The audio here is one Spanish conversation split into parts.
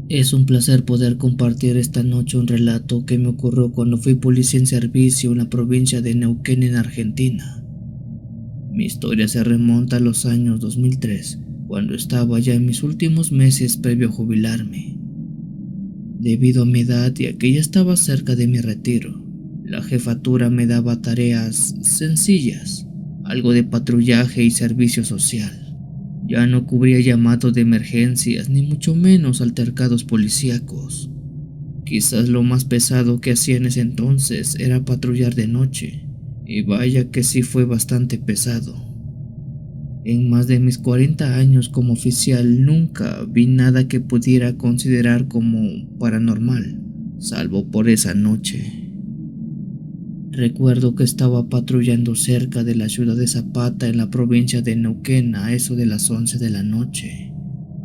Es un placer poder compartir esta noche un relato que me ocurrió cuando fui policía en servicio en la provincia de Neuquén, en Argentina. Mi historia se remonta a los años 2003, cuando estaba ya en mis últimos meses previo a jubilarme. Debido a mi edad y a que ya estaba cerca de mi retiro, la jefatura me daba tareas sencillas, algo de patrullaje y servicio social. Ya no cubría llamados de emergencias ni mucho menos altercados policíacos. Quizás lo más pesado que hacía en ese entonces era patrullar de noche, y vaya que sí fue bastante pesado. En más de mis 40 años como oficial nunca vi nada que pudiera considerar como paranormal, salvo por esa noche. Recuerdo que estaba patrullando cerca de la ciudad de Zapata en la provincia de Neuquén a eso de las 11 de la noche.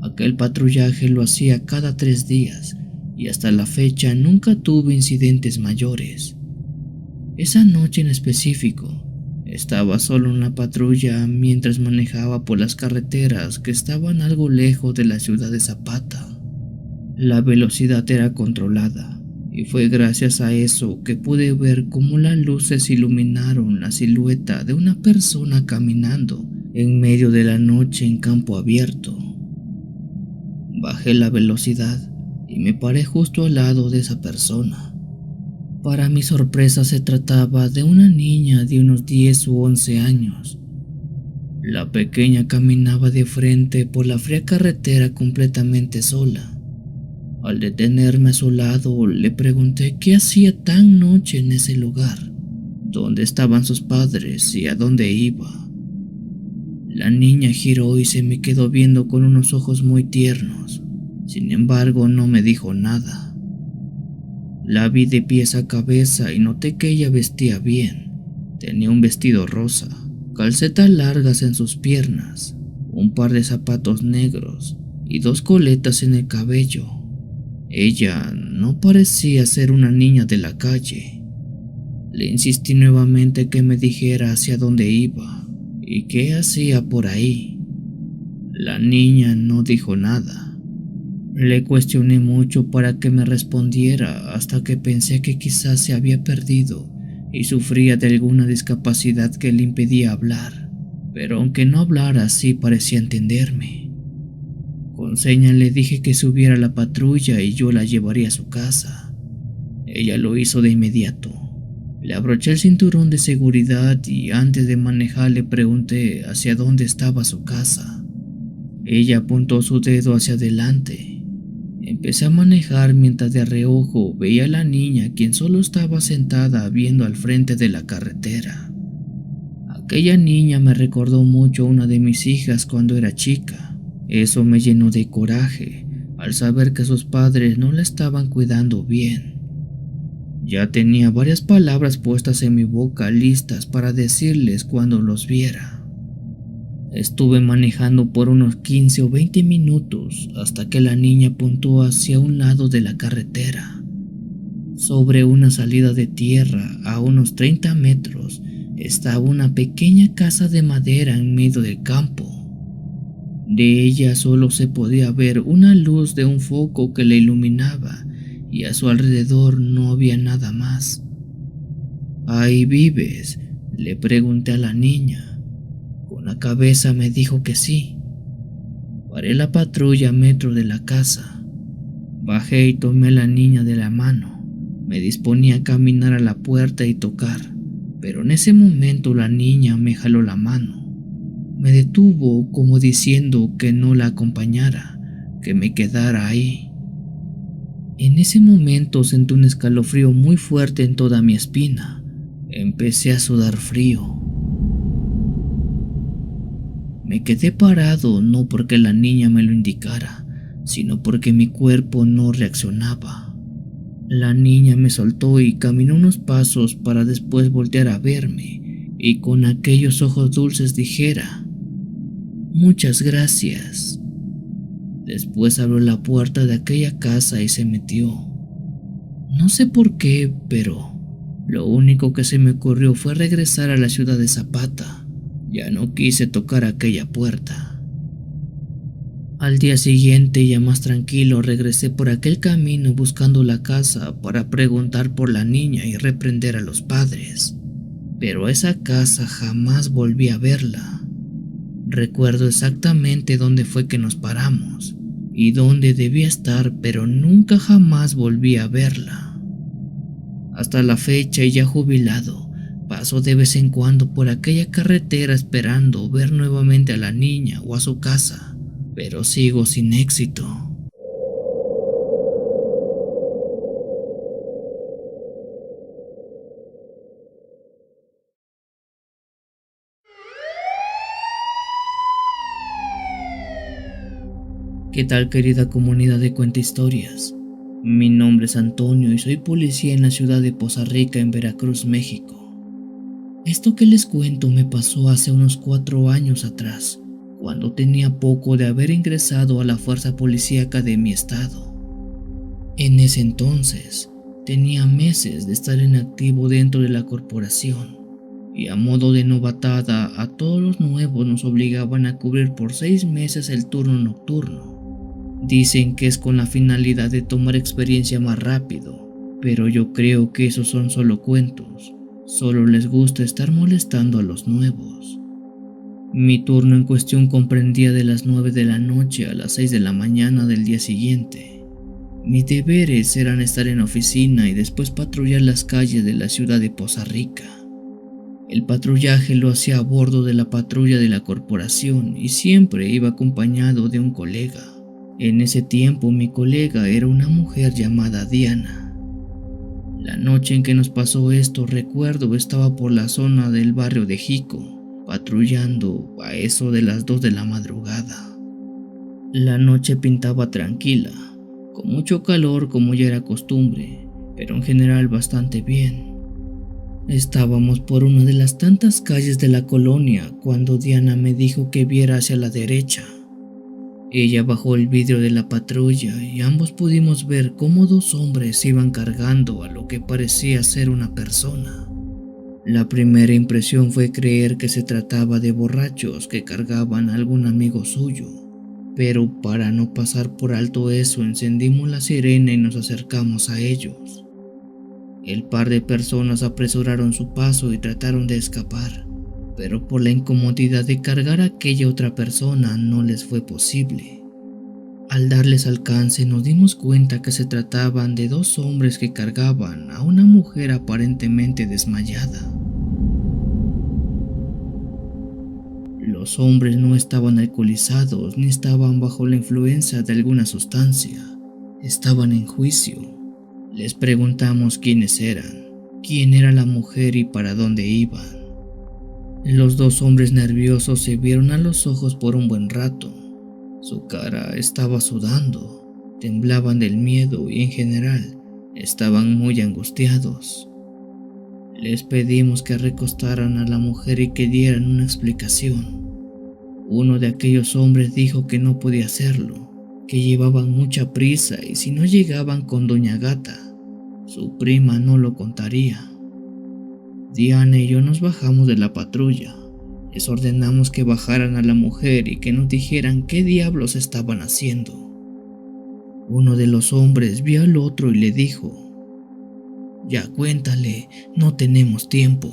Aquel patrullaje lo hacía cada 3 días y hasta la fecha nunca tuve incidentes mayores. Esa noche en específico, estaba solo en la patrulla mientras manejaba por las carreteras que estaban algo lejos de la ciudad de Zapata. La velocidad era controlada, y fue gracias a eso que pude ver cómo las luces iluminaron la silueta de una persona caminando en medio de la noche en campo abierto. Bajé la velocidad y me paré justo al lado de esa persona. Para mi sorpresa se trataba de una niña de unos 10 u 11 años. La pequeña caminaba de frente por la fría carretera completamente sola. Al detenerme a su lado, le pregunté qué hacía tan noche en ese lugar, dónde estaban sus padres y a dónde iba. La niña giró y se me quedó viendo con unos ojos muy tiernos. Sin embargo, no me dijo nada. La vi de pies a cabeza y noté que ella vestía bien. Tenía un vestido rosa, calcetas largas en sus piernas, un par de zapatos negros y 2 coletas en el cabello. Ella no parecía ser una niña de la calle. Le insistí nuevamente que me dijera hacia dónde iba y qué hacía por ahí. La niña no dijo nada. Le cuestioné mucho para que me respondiera hasta que pensé que quizás se había perdido y sufría de alguna discapacidad que le impedía hablar, pero aunque no hablara sí parecía entenderme. Con señas le dije que subiera a la patrulla y yo la llevaría a su casa. Ella lo hizo de inmediato. Le abroché el cinturón de seguridad y antes de manejar le pregunté hacia dónde estaba su casa. Ella apuntó su dedo hacia adelante. Empecé a manejar mientras de reojo veía a la niña, quien solo estaba sentada viendo al frente de la carretera. Aquella niña me recordó mucho a una de mis hijas cuando era chica. Eso me llenó de coraje al saber que sus padres no la estaban cuidando bien. Ya tenía varias palabras puestas en mi boca listas para decirles cuando los viera. Estuve manejando por unos 15 o 20 minutos hasta que la niña apuntó hacia un lado de la carretera. Sobre una salida de tierra a unos 30 metros estaba una pequeña casa de madera en medio del campo. De ella solo se podía ver una luz de un foco que la iluminaba y a su alrededor no había nada más. ¿Ahí vives?, le pregunté a la niña. Con la cabeza me dijo que sí. Paré la patrulla a metro de la casa. Bajé y tomé a la niña de la mano. Me disponía a caminar a la puerta y tocar, pero en ese momento la niña me jaló la mano. Me detuvo como diciendo que no la acompañara, que me quedara ahí. En ese momento sentí un escalofrío muy fuerte en toda mi espina. Empecé a sudar frío. Me quedé parado no porque la niña me lo indicara, sino porque mi cuerpo no reaccionaba. La niña me soltó y caminó unos pasos para después voltear a verme y con aquellos ojos dulces dijera: «Muchas gracias». Después abrió la puerta de aquella casa y se metió. No sé por qué, pero lo único que se me ocurrió fue regresar a la ciudad de Zapata. Ya no quise tocar aquella puerta. Al día siguiente, ya más tranquilo, regresé por aquel camino buscando la casa para preguntar por la niña y reprender a los padres. Pero a esa casa jamás volví a verla. Recuerdo exactamente dónde fue que nos paramos y dónde debía estar, pero nunca jamás volví a verla. Hasta la fecha, y ya jubilado, paso de vez en cuando por aquella carretera esperando ver nuevamente a la niña o a su casa, pero sigo sin éxito. ¿Qué tal, querida comunidad de Cuenta Historias? Mi nombre es Antonio y soy policía en la ciudad de Poza Rica, en Veracruz, México. Esto que les cuento me pasó hace unos 4 años atrás, cuando tenía poco de haber ingresado a la fuerza policíaca de mi estado. En ese entonces, tenía meses de estar en activo dentro de la corporación, y a modo de novatada a todos los nuevos nos obligaban a cubrir por 6 meses el turno nocturno. Dicen que es con la finalidad de tomar experiencia más rápido, pero yo creo que esos son solo cuentos. Solo les gusta estar molestando a los nuevos. Mi turno en cuestión comprendía de las 9 de la noche a las 6 de la mañana del día siguiente. Mis deberes eran estar en oficina y después patrullar las calles de la ciudad de Poza Rica. El patrullaje lo hacía a bordo de la patrulla de la corporación y siempre iba acompañado de un colega. En ese tiempo mi colega era una mujer llamada Diana. La noche en que nos pasó esto, recuerdo estaba por la zona del barrio de Jico, patrullando a eso de las 2 de la madrugada. La noche pintaba tranquila, con mucho calor como ya era costumbre, pero en general bastante bien. Estábamos por una de las tantas calles de la colonia cuando Diana me dijo que viera hacia la derecha. Ella bajó el vidrio de la patrulla y ambos pudimos ver cómo 2 hombres iban cargando a lo que parecía ser una persona. La primera impresión fue creer que se trataba de borrachos que cargaban a algún amigo suyo, pero para no pasar por alto eso encendimos la sirena y nos acercamos a ellos. El par de personas apresuraron su paso y trataron de escapar, pero por la incomodidad de cargar a aquella otra persona no les fue posible. Al darles alcance nos dimos cuenta que se trataban de 2 hombres que cargaban a una mujer aparentemente desmayada. Los hombres no estaban alcoholizados ni estaban bajo la influencia de alguna sustancia, estaban en juicio. Les preguntamos quiénes eran, quién era la mujer y para dónde iban. Los 2 hombres nerviosos se vieron a los ojos por un buen rato. Su cara estaba sudando, temblaban del miedo y en general estaban muy angustiados. Les pedimos que recostaran a la mujer y que dieran una explicación. Uno de aquellos hombres dijo que no podía hacerlo, que llevaban mucha prisa y si no llegaban con Doña Gata, su prima no lo contaría. Diana y yo nos bajamos de la patrulla. Les ordenamos que bajaran a la mujer y que nos dijeran qué diablos estaban haciendo. Uno de los hombres vio al otro y le dijo: «Ya cuéntale, no tenemos tiempo».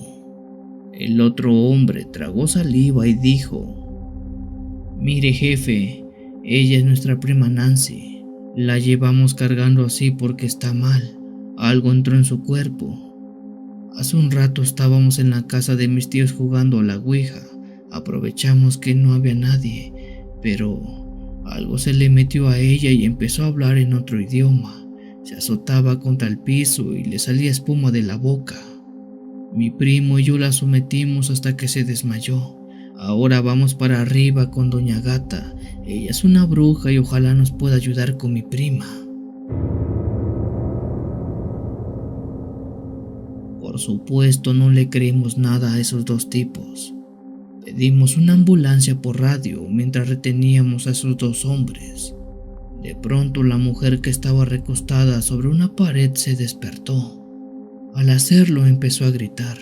El otro hombre tragó saliva y dijo: «Mire, jefe, ella es nuestra prima Nancy. La llevamos cargando así porque está mal. Algo entró en su cuerpo. Hace un rato estábamos en la casa de mis tíos jugando a la ouija. Aprovechamos que no había nadie, pero algo se le metió a ella y empezó a hablar en otro idioma. Se azotaba contra el piso y le salía espuma de la boca. Mi primo y yo la sometimos hasta que se desmayó. Ahora vamos para arriba con Doña Gata. Ella es una bruja y ojalá nos pueda ayudar con mi prima». Por supuesto, no le creímos nada a esos 2 tipos. Pedimos una ambulancia por radio mientras reteníamos a esos 2 hombres. De pronto, la mujer que estaba recostada sobre una pared se despertó. Al hacerlo, empezó a gritar.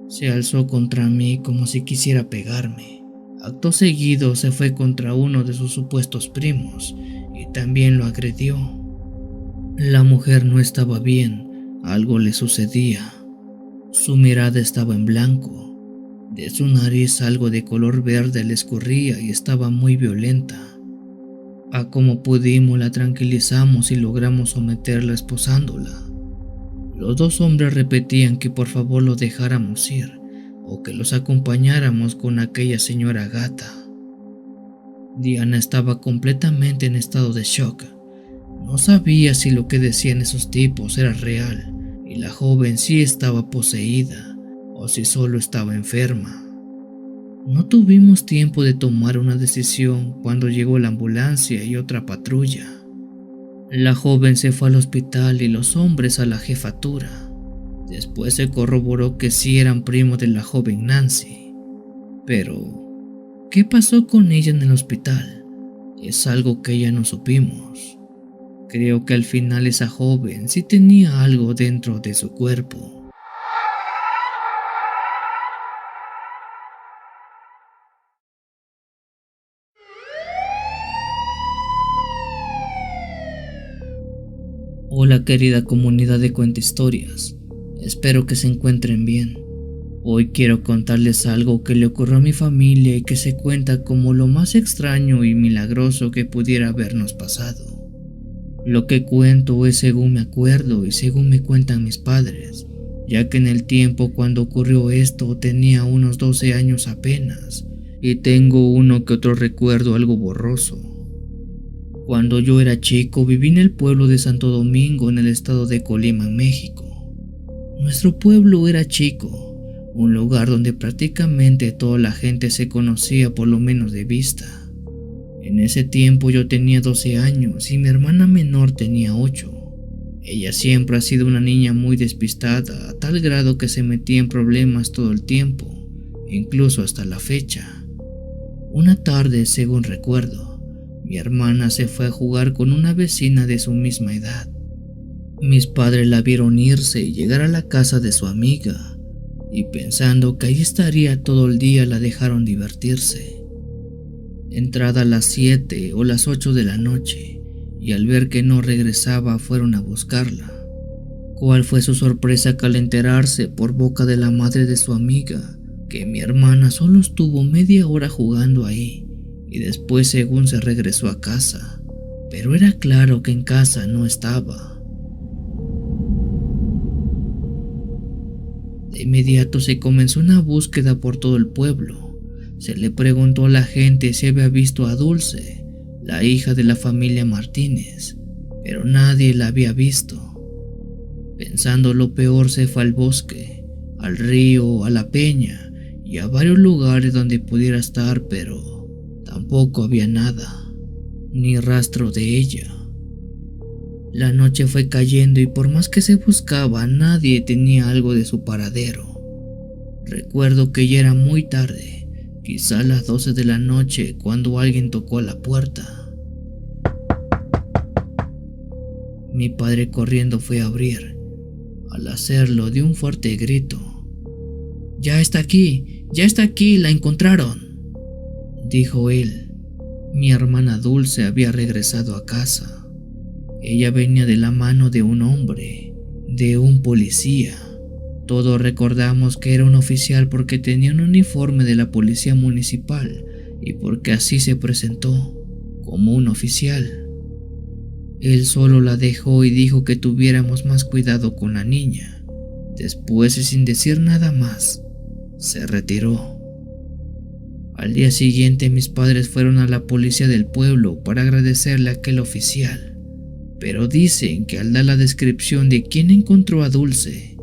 Se alzó contra mí como si quisiera pegarme. Acto seguido se fue contra uno de sus supuestos primos y también lo agredió. La mujer no estaba bien, algo le sucedía. Su mirada estaba en blanco, de su nariz algo de color verde le escurría y estaba muy violenta. A como pudimos la tranquilizamos y logramos someterla esposándola. Los dos hombres repetían que por favor lo dejáramos ir o que los acompañáramos con aquella señora gata. Diana estaba completamente en estado de shock. No sabía si lo que decían esos tipos era real y la joven sí estaba poseída o si solo estaba enferma. No tuvimos tiempo de tomar una decisión cuando llegó la ambulancia y otra patrulla. La joven se fue al hospital y los hombres a la jefatura. Después se corroboró que sí eran primos de la joven Nancy. Pero, ¿qué pasó con ella en el hospital? Es algo que ya no supimos. Creo que al final esa joven sí tenía algo dentro de su cuerpo. Hola querida comunidad de cuentahistorias, espero que se encuentren bien. Hoy quiero contarles algo que le ocurrió a mi familia y que se cuenta como lo más extraño y milagroso que pudiera habernos pasado. Lo que cuento es según me acuerdo y según me cuentan mis padres, ya que en el tiempo cuando ocurrió esto tenía unos 12 años apenas y tengo uno que otro recuerdo algo borroso. Cuando yo era chico viví en el pueblo de Santo Domingo en el estado de Colima, en México. Nuestro pueblo era chico, un lugar donde prácticamente toda la gente se conocía por lo menos de vista. En ese tiempo yo tenía 12 años y mi hermana menor tenía 8. Ella siempre ha sido una niña muy despistada, a tal grado que se metía en problemas todo el tiempo, incluso hasta la fecha. Una tarde, según recuerdo, mi hermana se fue a jugar con una vecina de su misma edad. Mis padres la vieron irse y llegar a la casa de su amiga, y pensando que ahí estaría todo el día la dejaron divertirse. Entrada las 7 o las 8 de la noche, y al ver que no regresaba fueron a buscarla. ¿Cuál fue su sorpresa al enterarse por boca de la madre de su amiga que mi hermana solo estuvo media hora jugando ahí y después según se regresó a casa? Pero era claro que en casa no estaba. De inmediato se comenzó una búsqueda por todo el pueblo. Se le preguntó a la gente si había visto a Dulce, la hija de la familia Martínez, pero nadie la había visto. Pensando lo peor se fue al bosque, al río, a la peña y a varios lugares donde pudiera estar, pero tampoco había nada, ni rastro de ella. La noche fue cayendo y por más que se buscaba, nadie tenía algo de su paradero. Recuerdo que ya era muy tarde, quizá a las 12 de la noche, cuando alguien tocó a la puerta. Mi padre corriendo fue a abrir. Al hacerlo dio un fuerte grito. Ya está aquí, la encontraron", dijo él. Mi hermana Dulce había regresado a casa. Ella venía de la mano de un hombre, de un policía. Todos recordamos que era un oficial porque tenía un uniforme de la policía municipal y porque así se presentó, como un oficial. Él solo la dejó y dijo que tuviéramos más cuidado con la niña. Después, y sin decir nada más, se retiró. Al día siguiente mis padres fueron a la policía del pueblo para agradecerle a aquel oficial. Pero dicen que al dar la descripción de quién encontró a Dulce,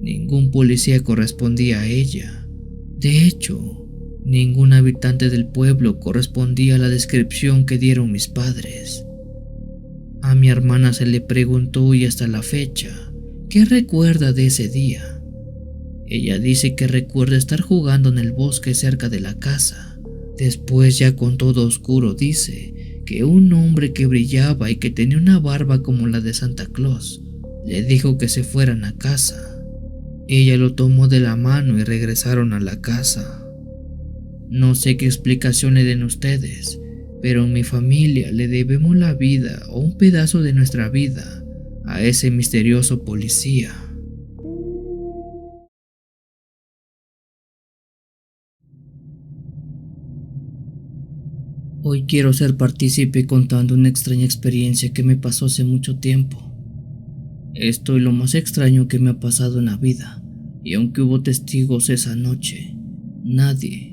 ningún policía correspondía a ella. De hecho, ningún habitante del pueblo correspondía a la descripción que dieron mis padres. A mi hermana se le preguntó y hasta la fecha, ¿qué recuerda de ese día? Ella dice que recuerda estar jugando en el bosque cerca de la casa. Después, ya con todo oscuro, dice que un hombre que brillaba y que tenía una barba como la de Santa Claus le dijo que se fueran a casa. Ella lo tomó de la mano y regresaron a la casa. No sé qué explicación le den ustedes, pero en mi familia le debemos la vida o un pedazo de nuestra vida a ese misterioso policía. Hoy quiero ser partícipe contando una extraña experiencia que me pasó hace mucho tiempo. Esto es lo más extraño que me ha pasado en la vida, y aunque hubo testigos esa noche, nadie,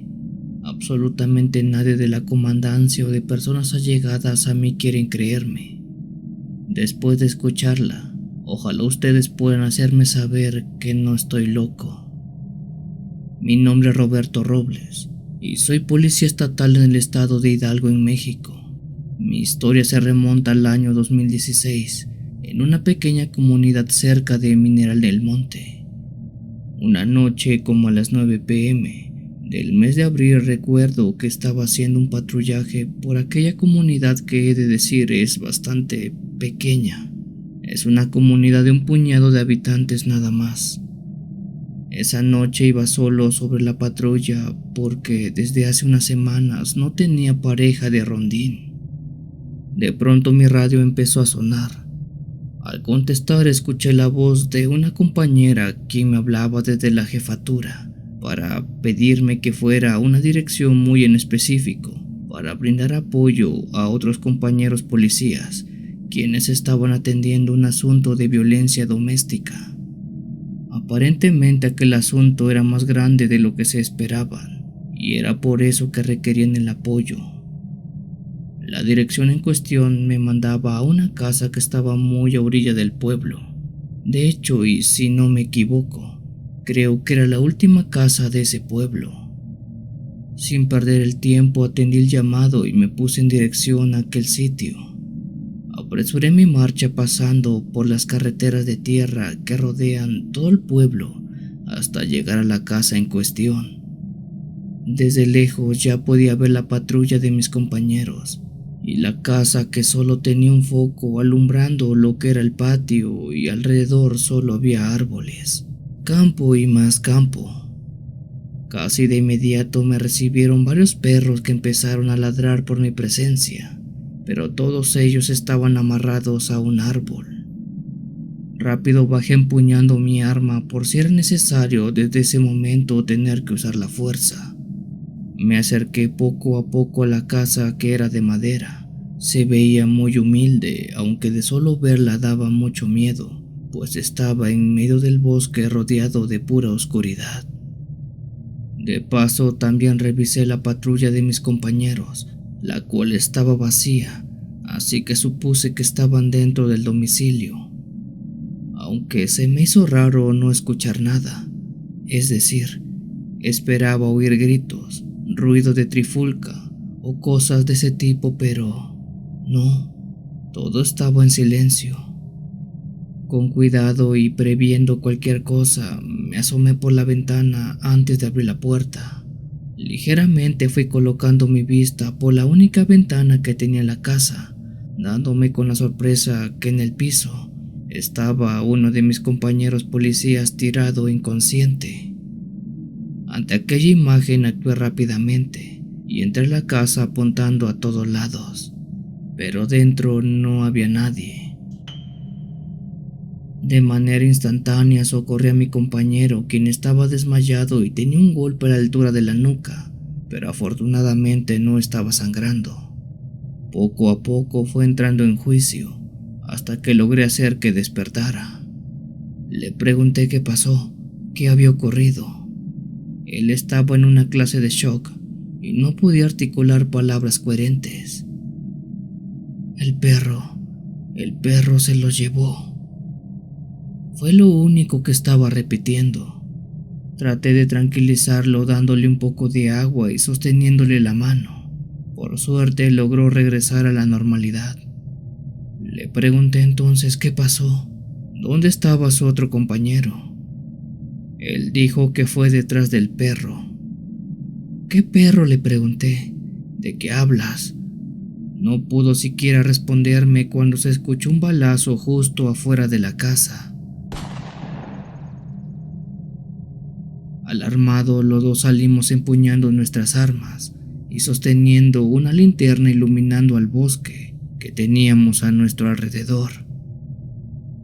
absolutamente nadie de la comandancia o de personas allegadas a mí quieren creerme. Después de escucharla, ojalá ustedes puedan hacerme saber que no estoy loco. Mi nombre es Roberto Robles y soy policía estatal en el estado de Hidalgo, en México. Mi historia se remonta al año 2016, en una pequeña comunidad cerca de Mineral del Monte. Una noche como a las 9 p.m. del mes de abril recuerdo que estaba haciendo un patrullaje por aquella comunidad que he de decir es bastante pequeña. Es una comunidad de un puñado de habitantes nada más. Esa noche iba solo sobre la patrulla porque desde hace unas semanas no tenía pareja de rondín. De pronto mi radio empezó a sonar. Al contestar escuché la voz de una compañera quien me hablaba desde la jefatura para pedirme que fuera a una dirección muy en específico para brindar apoyo a otros compañeros policías quienes estaban atendiendo un asunto de violencia doméstica. Aparentemente aquel asunto era más grande de lo que se esperaban y era por eso que requerían el apoyo. La dirección en cuestión me mandaba a una casa que estaba muy a orilla del pueblo. De hecho, y si no me equivoco, creo que era la última casa de ese pueblo. Sin perder el tiempo atendí el llamado y me puse en dirección a aquel sitio. Apresuré mi marcha pasando por las carreteras de tierra que rodean todo el pueblo hasta llegar a la casa en cuestión. Desde lejos ya podía ver la patrulla de mis compañeros y la casa que solo tenía un foco alumbrando lo que era el patio y alrededor solo había árboles, campo y más campo. Casi de inmediato me recibieron varios perros que empezaron a ladrar por mi presencia, pero todos ellos estaban amarrados a un árbol. Rápido bajé empuñando mi arma por si era necesario desde ese momento tener que usar la fuerza. Me acerqué poco a poco a la casa que era de madera. Se veía muy humilde, aunque de solo verla daba mucho miedo, pues estaba en medio del bosque rodeado de pura oscuridad. De paso también revisé la patrulla de mis compañeros, la cual estaba vacía, así que supuse que estaban dentro del domicilio. Aunque se me hizo raro no escuchar nada, es decir, esperaba oír gritos, ruido de trifulca o cosas de ese tipo, pero no, todo estaba en silencio. Con cuidado y previendo cualquier cosa, me asomé por la ventana antes de abrir la puerta. Ligeramente fui colocando mi vista por la única ventana que tenía la casa, dándome con la sorpresa que en el piso estaba uno de mis compañeros policías tirado inconsciente. Ante aquella imagen actué rápidamente y entré a la casa apuntando a todos lados, pero dentro no había nadie. De manera instantánea socorrí a mi compañero, quien estaba desmayado y tenía un golpe a la altura de la nuca, pero afortunadamente no estaba sangrando. Poco a poco fue entrando en juicio, hasta que logré hacer que despertara. Le pregunté qué pasó, qué había ocurrido. Él estaba en una clase de shock y no podía articular palabras coherentes. El perro se lo llevó. Fue lo único que estaba repitiendo. Traté de tranquilizarlo dándole un poco de agua y sosteniéndole la mano. Por suerte logró regresar a la normalidad. Le pregunté entonces qué pasó, dónde estaba su otro compañero. Él dijo que fue detrás del perro. ¿Qué perro?, le pregunté. ¿De qué hablas? No pudo siquiera responderme cuando se escuchó un balazo justo afuera de la casa. Alarmados, los dos salimos empuñando nuestras armas y sosteniendo una linterna iluminando al bosque que teníamos a nuestro alrededor.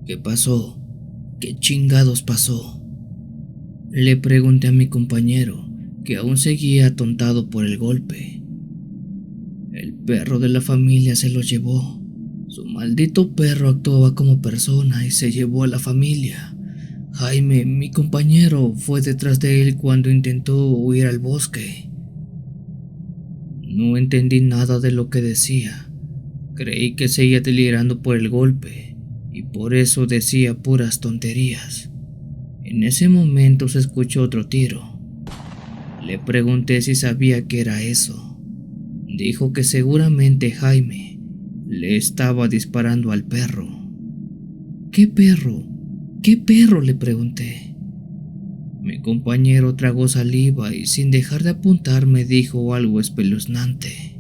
¿Qué pasó? ¿Qué chingados pasó? Le pregunté a mi compañero, que aún seguía atontado por el golpe. El perro de la familia se lo llevó. Su maldito perro actuaba como persona y se llevó a la familia. Jaime, mi compañero, fue detrás de él cuando intentó huir al bosque. No entendí nada de lo que decía. Creí que seguía delirando por el golpe y por eso decía puras tonterías. En ese momento se escuchó otro tiro. Le pregunté si sabía qué era eso. Dijo que seguramente Jaime le estaba disparando al perro. ¿Qué perro? ¿Qué perro?, le pregunté. Mi compañero tragó saliva y sin dejar de apuntar me dijo algo espeluznante.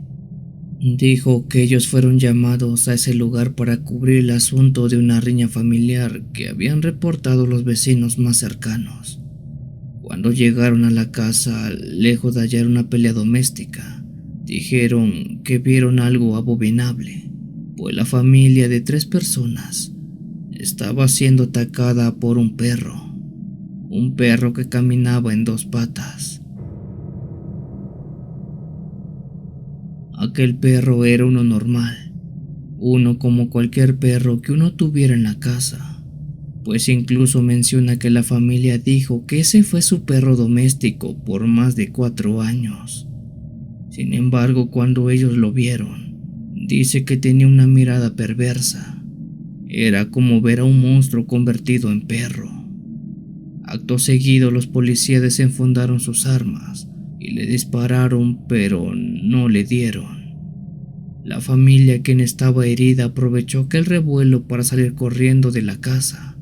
Dijo que ellos fueron llamados a ese lugar para cubrir el asunto de una riña familiar que habían reportado los vecinos más cercanos. Cuando llegaron a la casa, lejos de hallar una pelea doméstica, dijeron que vieron algo abominable, pues la familia de 3 personas estaba siendo atacada por un perro que caminaba en 2 patas. Aquel perro era uno normal, uno como cualquier perro que uno tuviera en la casa, pues incluso menciona que la familia dijo que ese fue su perro doméstico por más de 4 años. Sin embargo, cuando ellos lo vieron, dice que tenía una mirada perversa. Era como ver a un monstruo convertido en perro. Acto seguido, los policías desenfundaron sus armas y le dispararon, pero no le dieron. La familia, quien estaba herida, aprovechó aquel revuelo para salir corriendo de la casa.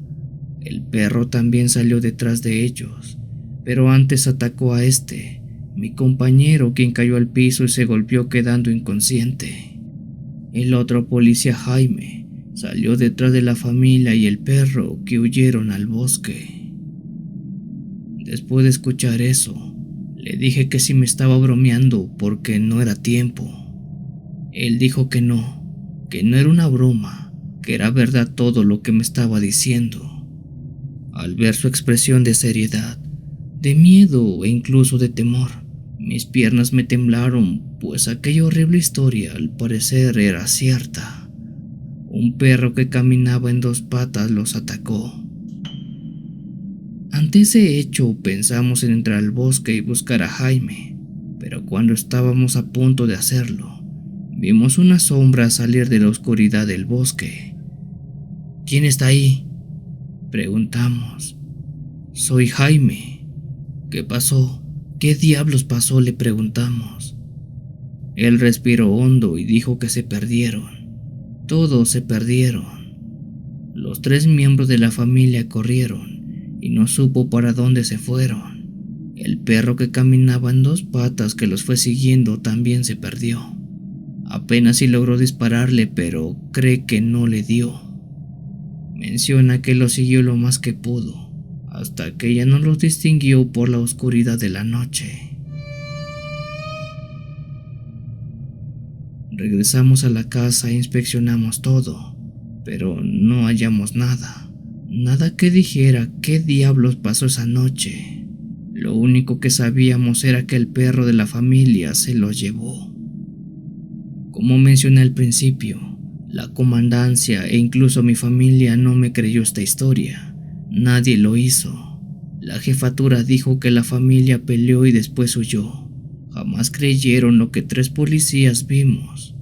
El perro también salió detrás de ellos, pero antes atacó a mi compañero, quien cayó al piso y se golpeó quedando inconsciente. El otro policía, Jaime, salió detrás de la familia y el perro, que huyeron al bosque. Después de escuchar eso, le dije que si me estaba bromeando porque no era tiempo. Él dijo que no era una broma, que era verdad todo lo que me estaba diciendo. Al ver su expresión de seriedad, de miedo e incluso de temor, mis piernas me temblaron, pues aquella horrible historia al parecer era cierta. Un perro que caminaba en 2 patas los atacó. Ante ese hecho pensamos en entrar al bosque y buscar a Jaime, pero cuando estábamos a punto de hacerlo, vimos una sombra salir de la oscuridad del bosque. ¿Quién está ahí?, preguntamos. Soy Jaime. ¿Qué pasó? ¿Qué diablos pasó?, le preguntamos. Él respiró hondo y dijo que se perdieron. Todos se perdieron. Los 3 miembros de la familia corrieron y no supo para dónde se fueron. El perro que caminaba en 2 patas que los fue siguiendo también se perdió. Apenas si logró dispararle, pero cree que no le dio. Menciona que lo siguió lo más que pudo, hasta que ya no los distinguió por la oscuridad de la noche. Regresamos a la casa e inspeccionamos todo, pero no hallamos nada. Nada que dijera qué diablos pasó esa noche. Lo único que sabíamos era que el perro de la familia se los llevó. Como mencioné al principio, la comandancia e incluso mi familia no me creyó esta historia. Nadie lo hizo. La jefatura dijo que la familia peleó y después huyó. Jamás creyeron lo que 3 policías vimos.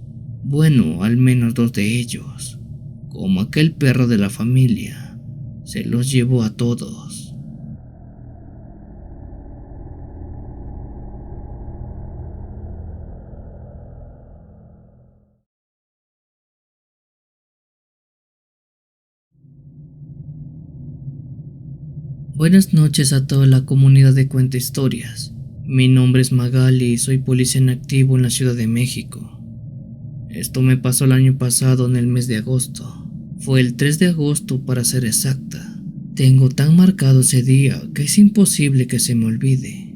Bueno, al menos 2 de ellos. Como aquel perro de la familia, se los llevó a todos. Buenas noches a toda la comunidad de Cuenta Historias. Mi nombre es Magali y soy policía en activo en la Ciudad de México. Esto me pasó el año pasado en el mes de agosto. Fue el 3 de agosto para ser exacta. Tengo tan marcado ese día que es imposible que se me olvide.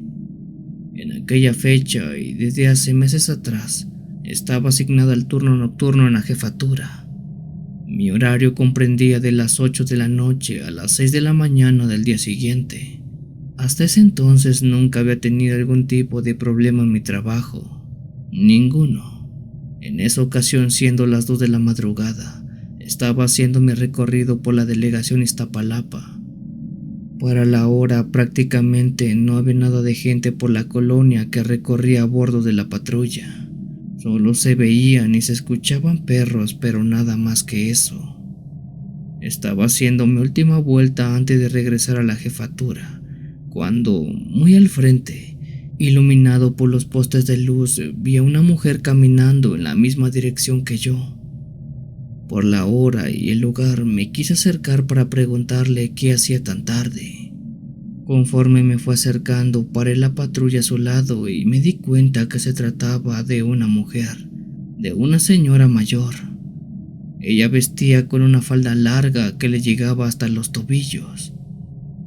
En aquella fecha y desde hace meses atrás, estaba asignada al turno nocturno en la jefatura. Mi horario comprendía de las 8 de la noche a las 6 de la mañana del día siguiente. Hasta ese entonces nunca había tenido algún tipo de problema en mi trabajo. Ninguno. En esa ocasión, siendo las 2 de la madrugada, estaba haciendo mi recorrido por la delegación Iztapalapa. Para la hora prácticamente no había nada de gente por la colonia que recorría a bordo de la patrulla. Solo se veían y se escuchaban perros, pero nada más que eso. Estaba haciendo mi última vuelta antes de regresar a la jefatura, cuando, muy al frente, iluminado por los postes de luz, vi a una mujer caminando en la misma dirección que yo. Por la hora y el lugar me quise acercar para preguntarle qué hacía tan tarde. Conforme me fue acercando, paré la patrulla a su lado y me di cuenta que se trataba de una mujer, de una señora mayor. Ella vestía con una falda larga que le llegaba hasta los tobillos.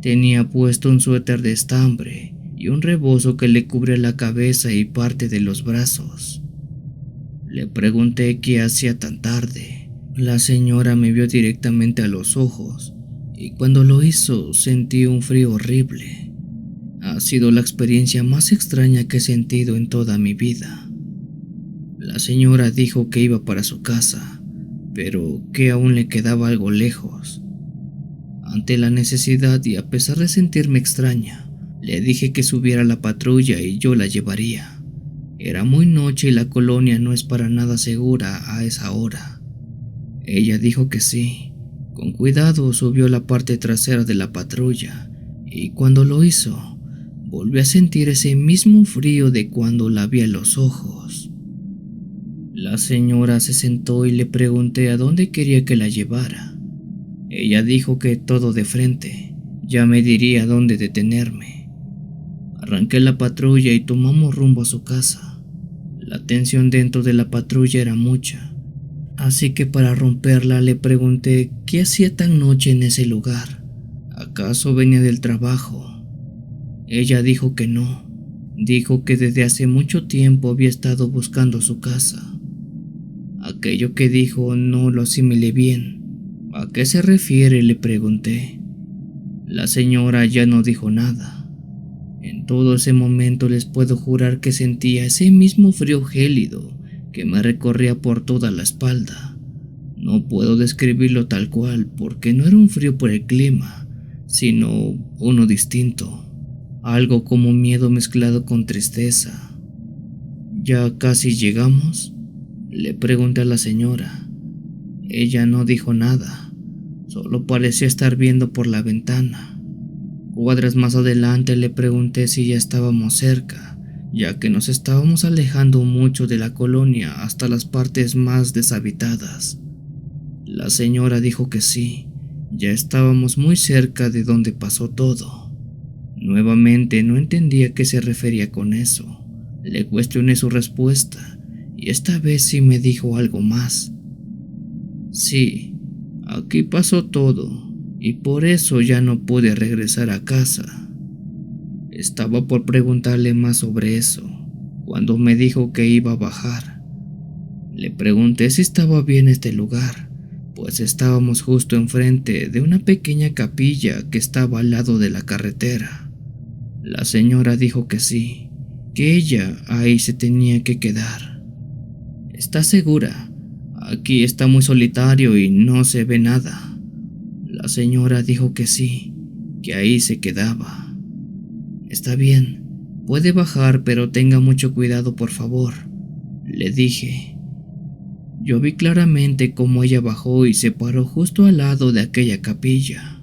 Tenía puesto un suéter de estambre y un rebozo que le cubría la cabeza y parte de los brazos. Le pregunté qué hacía tan tarde. La señora me vio directamente a los ojos y cuando lo hizo sentí un frío horrible. Ha sido la experiencia más extraña que he sentido en toda mi vida. La señora dijo que iba para su casa, pero que aún le quedaba algo lejos. Ante la necesidad y a pesar de sentirme extraña, le dije que subiera a la patrulla y yo la llevaría. Era muy noche y la colonia no es para nada segura a esa hora. Ella dijo que sí. Con cuidado subió a la parte trasera de la patrulla y cuando lo hizo, volví a sentir ese mismo frío de cuando la vi a los ojos. La señora se sentó y le pregunté a dónde quería que la llevara. Ella dijo que todo de frente, ya me diría dónde detenerme. Arranqué la patrulla y tomamos rumbo a su casa. La tensión dentro de la patrulla era mucha, así que para romperla le pregunté qué hacía tan noche en ese lugar. ¿Acaso venía del trabajo? Ella dijo que no. Dijo que desde hace mucho tiempo había estado buscando su casa. Aquello que dijo no lo asimilé bien. ¿A qué se refiere?, le pregunté. La señora ya no dijo nada. En todo ese momento les puedo jurar que sentía ese mismo frío gélido que me recorría por toda la espalda. No puedo describirlo tal cual porque no era un frío por el clima, sino uno distinto. Algo como miedo mezclado con tristeza. ¿Ya casi llegamos?, le pregunté a la señora. Ella no dijo nada, solo parecía estar viendo por la ventana. Cuadras más adelante le pregunté si ya estábamos cerca, ya que nos estábamos alejando mucho de la colonia hasta las partes más deshabitadas. La señora dijo que sí, ya estábamos muy cerca de donde pasó todo. Nuevamente no entendía a qué se refería con eso. Le cuestioné su respuesta y esta vez sí me dijo algo más. Sí, aquí pasó todo y por eso ya no pude regresar a casa. Estaba por preguntarle más sobre eso, cuando me dijo que iba a bajar. Le pregunté si estaba bien este lugar, pues estábamos justo enfrente de una pequeña capilla que estaba al lado de la carretera. La señora dijo que sí, que ella ahí se tenía que quedar. ¿Estás segura? Aquí está muy solitario y no se ve nada. La señora dijo que sí, que ahí se quedaba. Está bien, puede bajar, pero tenga mucho cuidado, por favor, le dije. Yo vi claramente cómo ella bajó y se paró justo al lado de aquella capilla.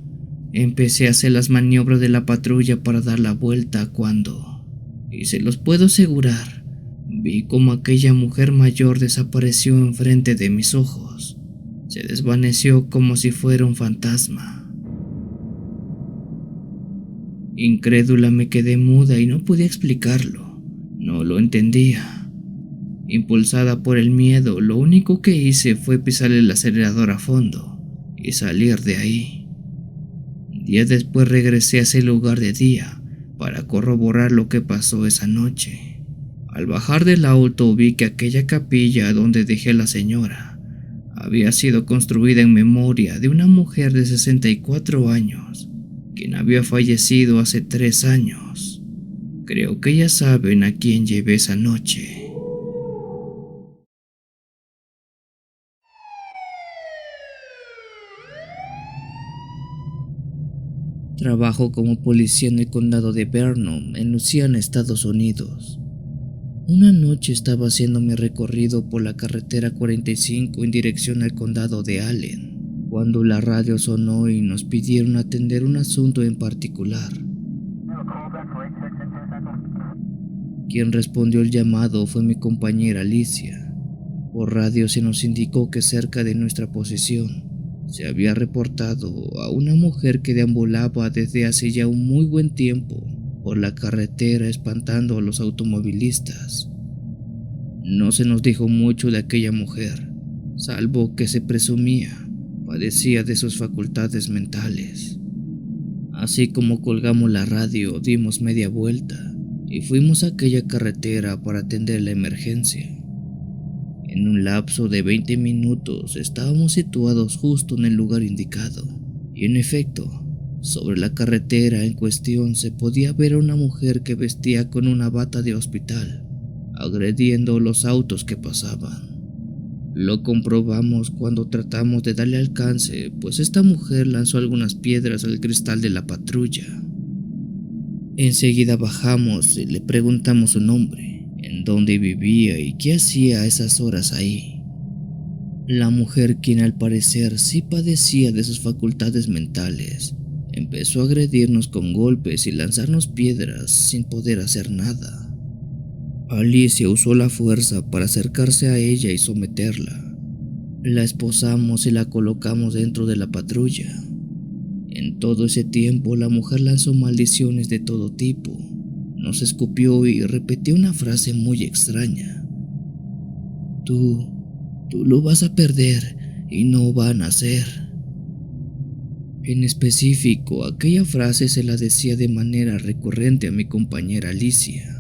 Empecé a hacer las maniobras de la patrulla para dar la vuelta cuando, y se los puedo asegurar, vi como aquella mujer mayor desapareció enfrente de mis ojos. Se desvaneció como si fuera un fantasma. Incrédula me quedé muda y no podía explicarlo. No lo entendía. Impulsada por el miedo, lo único que hice fue pisar el acelerador a fondo y salir de ahí. Días después regresé a ese lugar de día para corroborar lo que pasó esa noche. Al bajar del auto vi que aquella capilla donde dejé a la señora había sido construida en memoria de una mujer de 64 años, quien había fallecido hace 3 años. Creo que ya saben a quién llevé esa noche. Trabajo como policía en el condado de Vernon, en Luisiana, Estados Unidos. Una noche estaba haciendo mi recorrido por la carretera 45 en dirección al condado de Allen, cuando la radio sonó y nos pidieron atender un asunto en particular. Quien respondió el llamado fue mi compañera Alicia. Por radio se nos indicó que cerca de nuestra posición se había reportado a una mujer que deambulaba desde hace ya un muy buen tiempo por la carretera espantando a los automovilistas. No se nos dijo mucho de aquella mujer, salvo que se presumía padecía de sus facultades mentales. Así como colgamos la radio, dimos media vuelta y fuimos a aquella carretera para atender la emergencia. En un lapso de 20 minutos estábamos situados justo en el lugar indicado, y en efecto, sobre la carretera en cuestión se podía ver a una mujer que vestía con una bata de hospital, agrediendo los autos que pasaban. Lo comprobamos cuando tratamos de darle alcance, pues esta mujer lanzó algunas piedras al cristal de la patrulla. Enseguida bajamos y le preguntamos su nombre, en dónde vivía y qué hacía a esas horas ahí. La mujer, quien al parecer sí padecía de sus facultades mentales, empezó a agredirnos con golpes y lanzarnos piedras sin poder hacer nada. Alicia usó la fuerza para acercarse a ella y someterla. La esposamos y la colocamos dentro de la patrulla. En todo ese tiempo la mujer lanzó maldiciones de todo tipo, nos escupió y repitió una frase muy extraña. Tú lo vas a perder y no van a nacer. En específico, aquella frase se la decía de manera recurrente a mi compañera Alicia.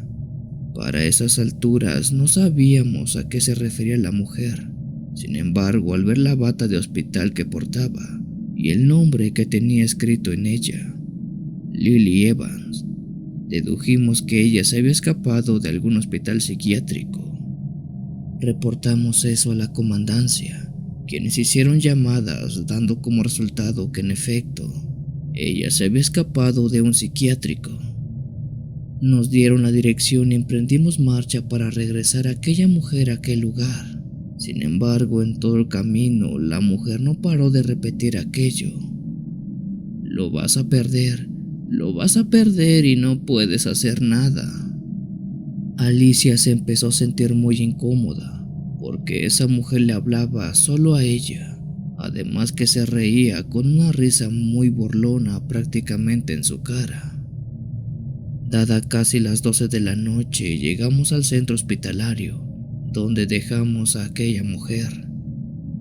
Para esas alturas no sabíamos a qué se refería la mujer. Sin embargo, al ver la bata de hospital que portaba y el nombre que tenía escrito en ella, Lily Evans, dedujimos que ella se había escapado de algún hospital psiquiátrico. Reportamos eso a la comandancia, quienes hicieron llamadas dando como resultado que en efecto, ella se había escapado de un psiquiátrico. Nos dieron la dirección y emprendimos marcha para regresar a aquella mujer a aquel lugar. Sin embargo, en todo el camino, la mujer no paró de repetir aquello. Lo vas a perder y no puedes hacer nada. Alicia se empezó a sentir muy incómoda, porque esa mujer le hablaba solo a ella, además que se reía con una risa muy burlona prácticamente en su cara. Dada casi las 12 de la noche, llegamos al centro hospitalario, donde dejamos a aquella mujer.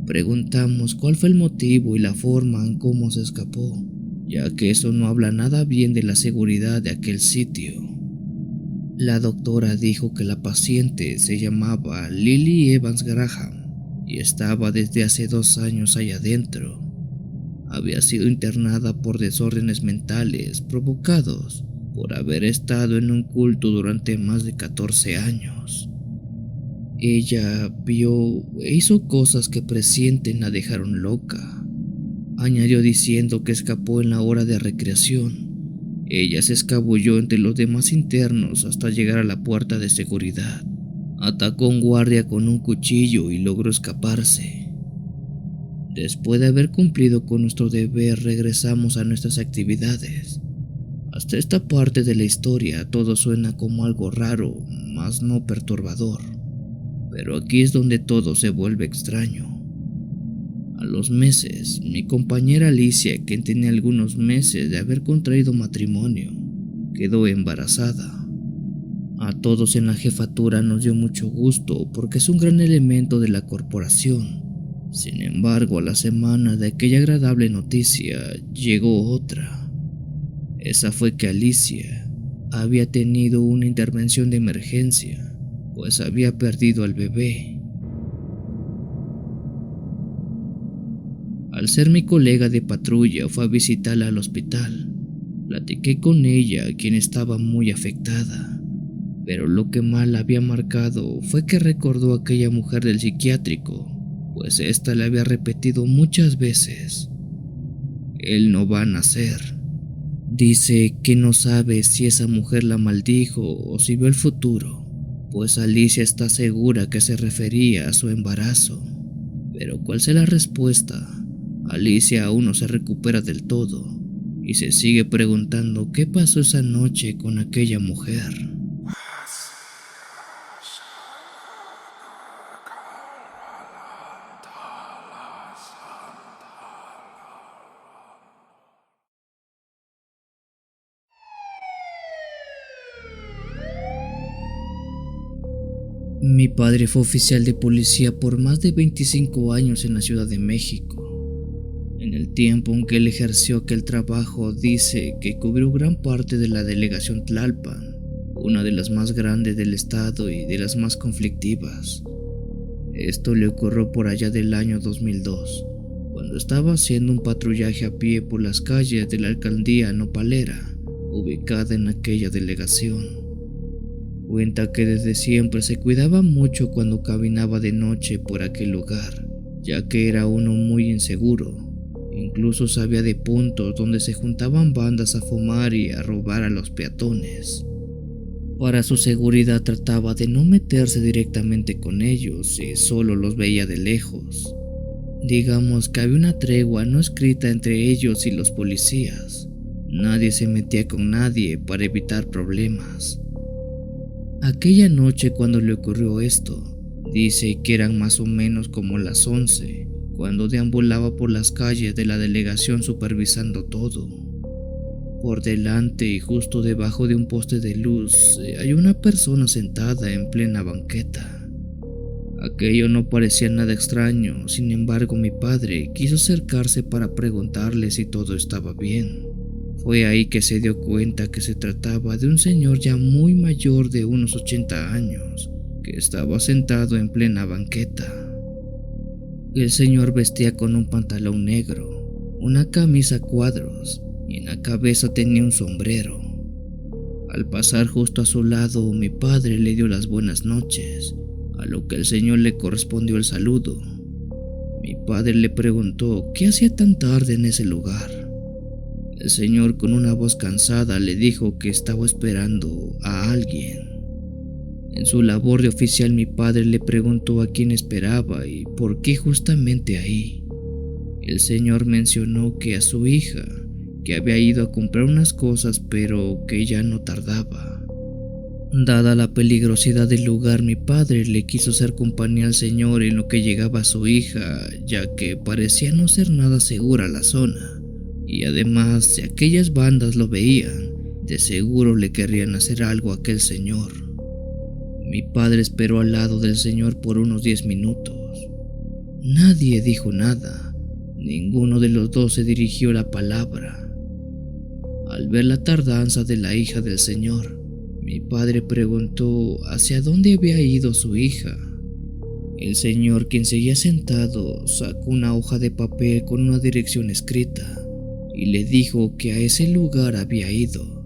Preguntamos cuál fue el motivo y la forma en cómo se escapó, ya que eso no habla nada bien de la seguridad de aquel sitio. La doctora dijo que la paciente se llamaba Lily Evans Graham y estaba desde hace 2 años allá adentro. Había sido internada por desórdenes mentales provocados por haber estado en un culto durante más de 14 años. Ella vio e hizo cosas que presienten la dejaron loca. Añadió diciendo que escapó en la hora de recreación. Ella se escabulló entre los demás internos hasta llegar a la puerta de seguridad. Atacó a un guardia con un cuchillo y logró escaparse. Después de haber cumplido con nuestro deber, regresamos a nuestras actividades. Hasta esta parte de la historia todo suena como algo raro, mas no perturbador. Pero aquí es donde todo se vuelve extraño. A los meses, mi compañera Alicia, quien tenía algunos meses de haber contraído matrimonio, quedó embarazada. A todos en la jefatura nos dio mucho gusto porque es un gran elemento de la corporación. Sin embargo, a la semana de aquella agradable noticia llegó otra. Esa fue que Alicia había tenido una intervención de emergencia, pues había perdido al bebé. Al ser mi colega de patrulla, fue a visitarla al hospital. Platiqué con ella, quien estaba muy afectada, pero lo que más la había marcado fue que recordó a aquella mujer del psiquiátrico, pues ésta le había repetido muchas veces: él no va a nacer. Dice que no sabe si esa mujer la maldijo o si vio el futuro, pues Alicia está segura que se refería a su embarazo. Pero ¿cuál sea la respuesta? Alicia aún no se recupera del todo y se sigue preguntando qué pasó esa noche con aquella mujer. Mi padre fue oficial de policía por más de 25 años en la Ciudad de México. En el tiempo en que él ejerció aquel trabajo, dice que cubrió gran parte de la delegación Tlalpan, una de las más grandes del estado y de las más conflictivas. Esto le ocurrió por allá del año 2002, cuando estaba haciendo un patrullaje a pie por las calles de la alcaldía nopalera, ubicada en aquella delegación. Cuenta que desde siempre se cuidaba mucho cuando caminaba de noche por aquel lugar, ya que era uno muy inseguro. Incluso sabía de puntos donde se juntaban bandas a fumar y a robar a los peatones. Para su seguridad trataba de no meterse directamente con ellos y solo los veía de lejos. Digamos que había una tregua no escrita entre ellos y los policías. Nadie se metía con nadie para evitar problemas. Aquella noche cuando le ocurrió esto, dice que eran más o menos como las 11, cuando deambulaba por las calles de la delegación supervisando todo. Por delante y justo debajo de un poste de luz hay una persona sentada en plena banqueta. Aquello no parecía nada extraño, sin embargo mi padre quiso acercarse para preguntarle si todo estaba bien. Fue ahí que se dio cuenta que se trataba de un señor ya muy mayor de unos 80 años, que estaba sentado en plena banqueta. El señor vestía con un pantalón negro, una camisa a cuadros y en la cabeza tenía un sombrero. Al pasar justo a su lado, mi padre le dio las buenas noches, a lo que el señor le correspondió el saludo. Mi padre le preguntó qué hacía tan tarde en ese lugar. El señor, con una voz cansada, le dijo que estaba esperando a alguien. En su labor de oficial, mi padre le preguntó a quién esperaba y por qué justamente ahí. El señor mencionó que a su hija, que había ido a comprar unas cosas pero que ya no tardaba. Dada la peligrosidad del lugar, mi padre le quiso hacer compañía al señor en lo que llegaba a su hija, ya que parecía no ser nada segura la zona. Y además, si aquellas bandas lo veían, de seguro le querrían hacer algo a aquel señor. Mi padre esperó al lado del señor por unos 10 minutos. Nadie dijo nada. Ninguno de los dos se dirigió la palabra. Al ver la tardanza de la hija del señor, mi padre preguntó hacia dónde había ido su hija. El señor, quien seguía sentado, sacó una hoja de papel con una dirección escrita y le dijo que a ese lugar había ido.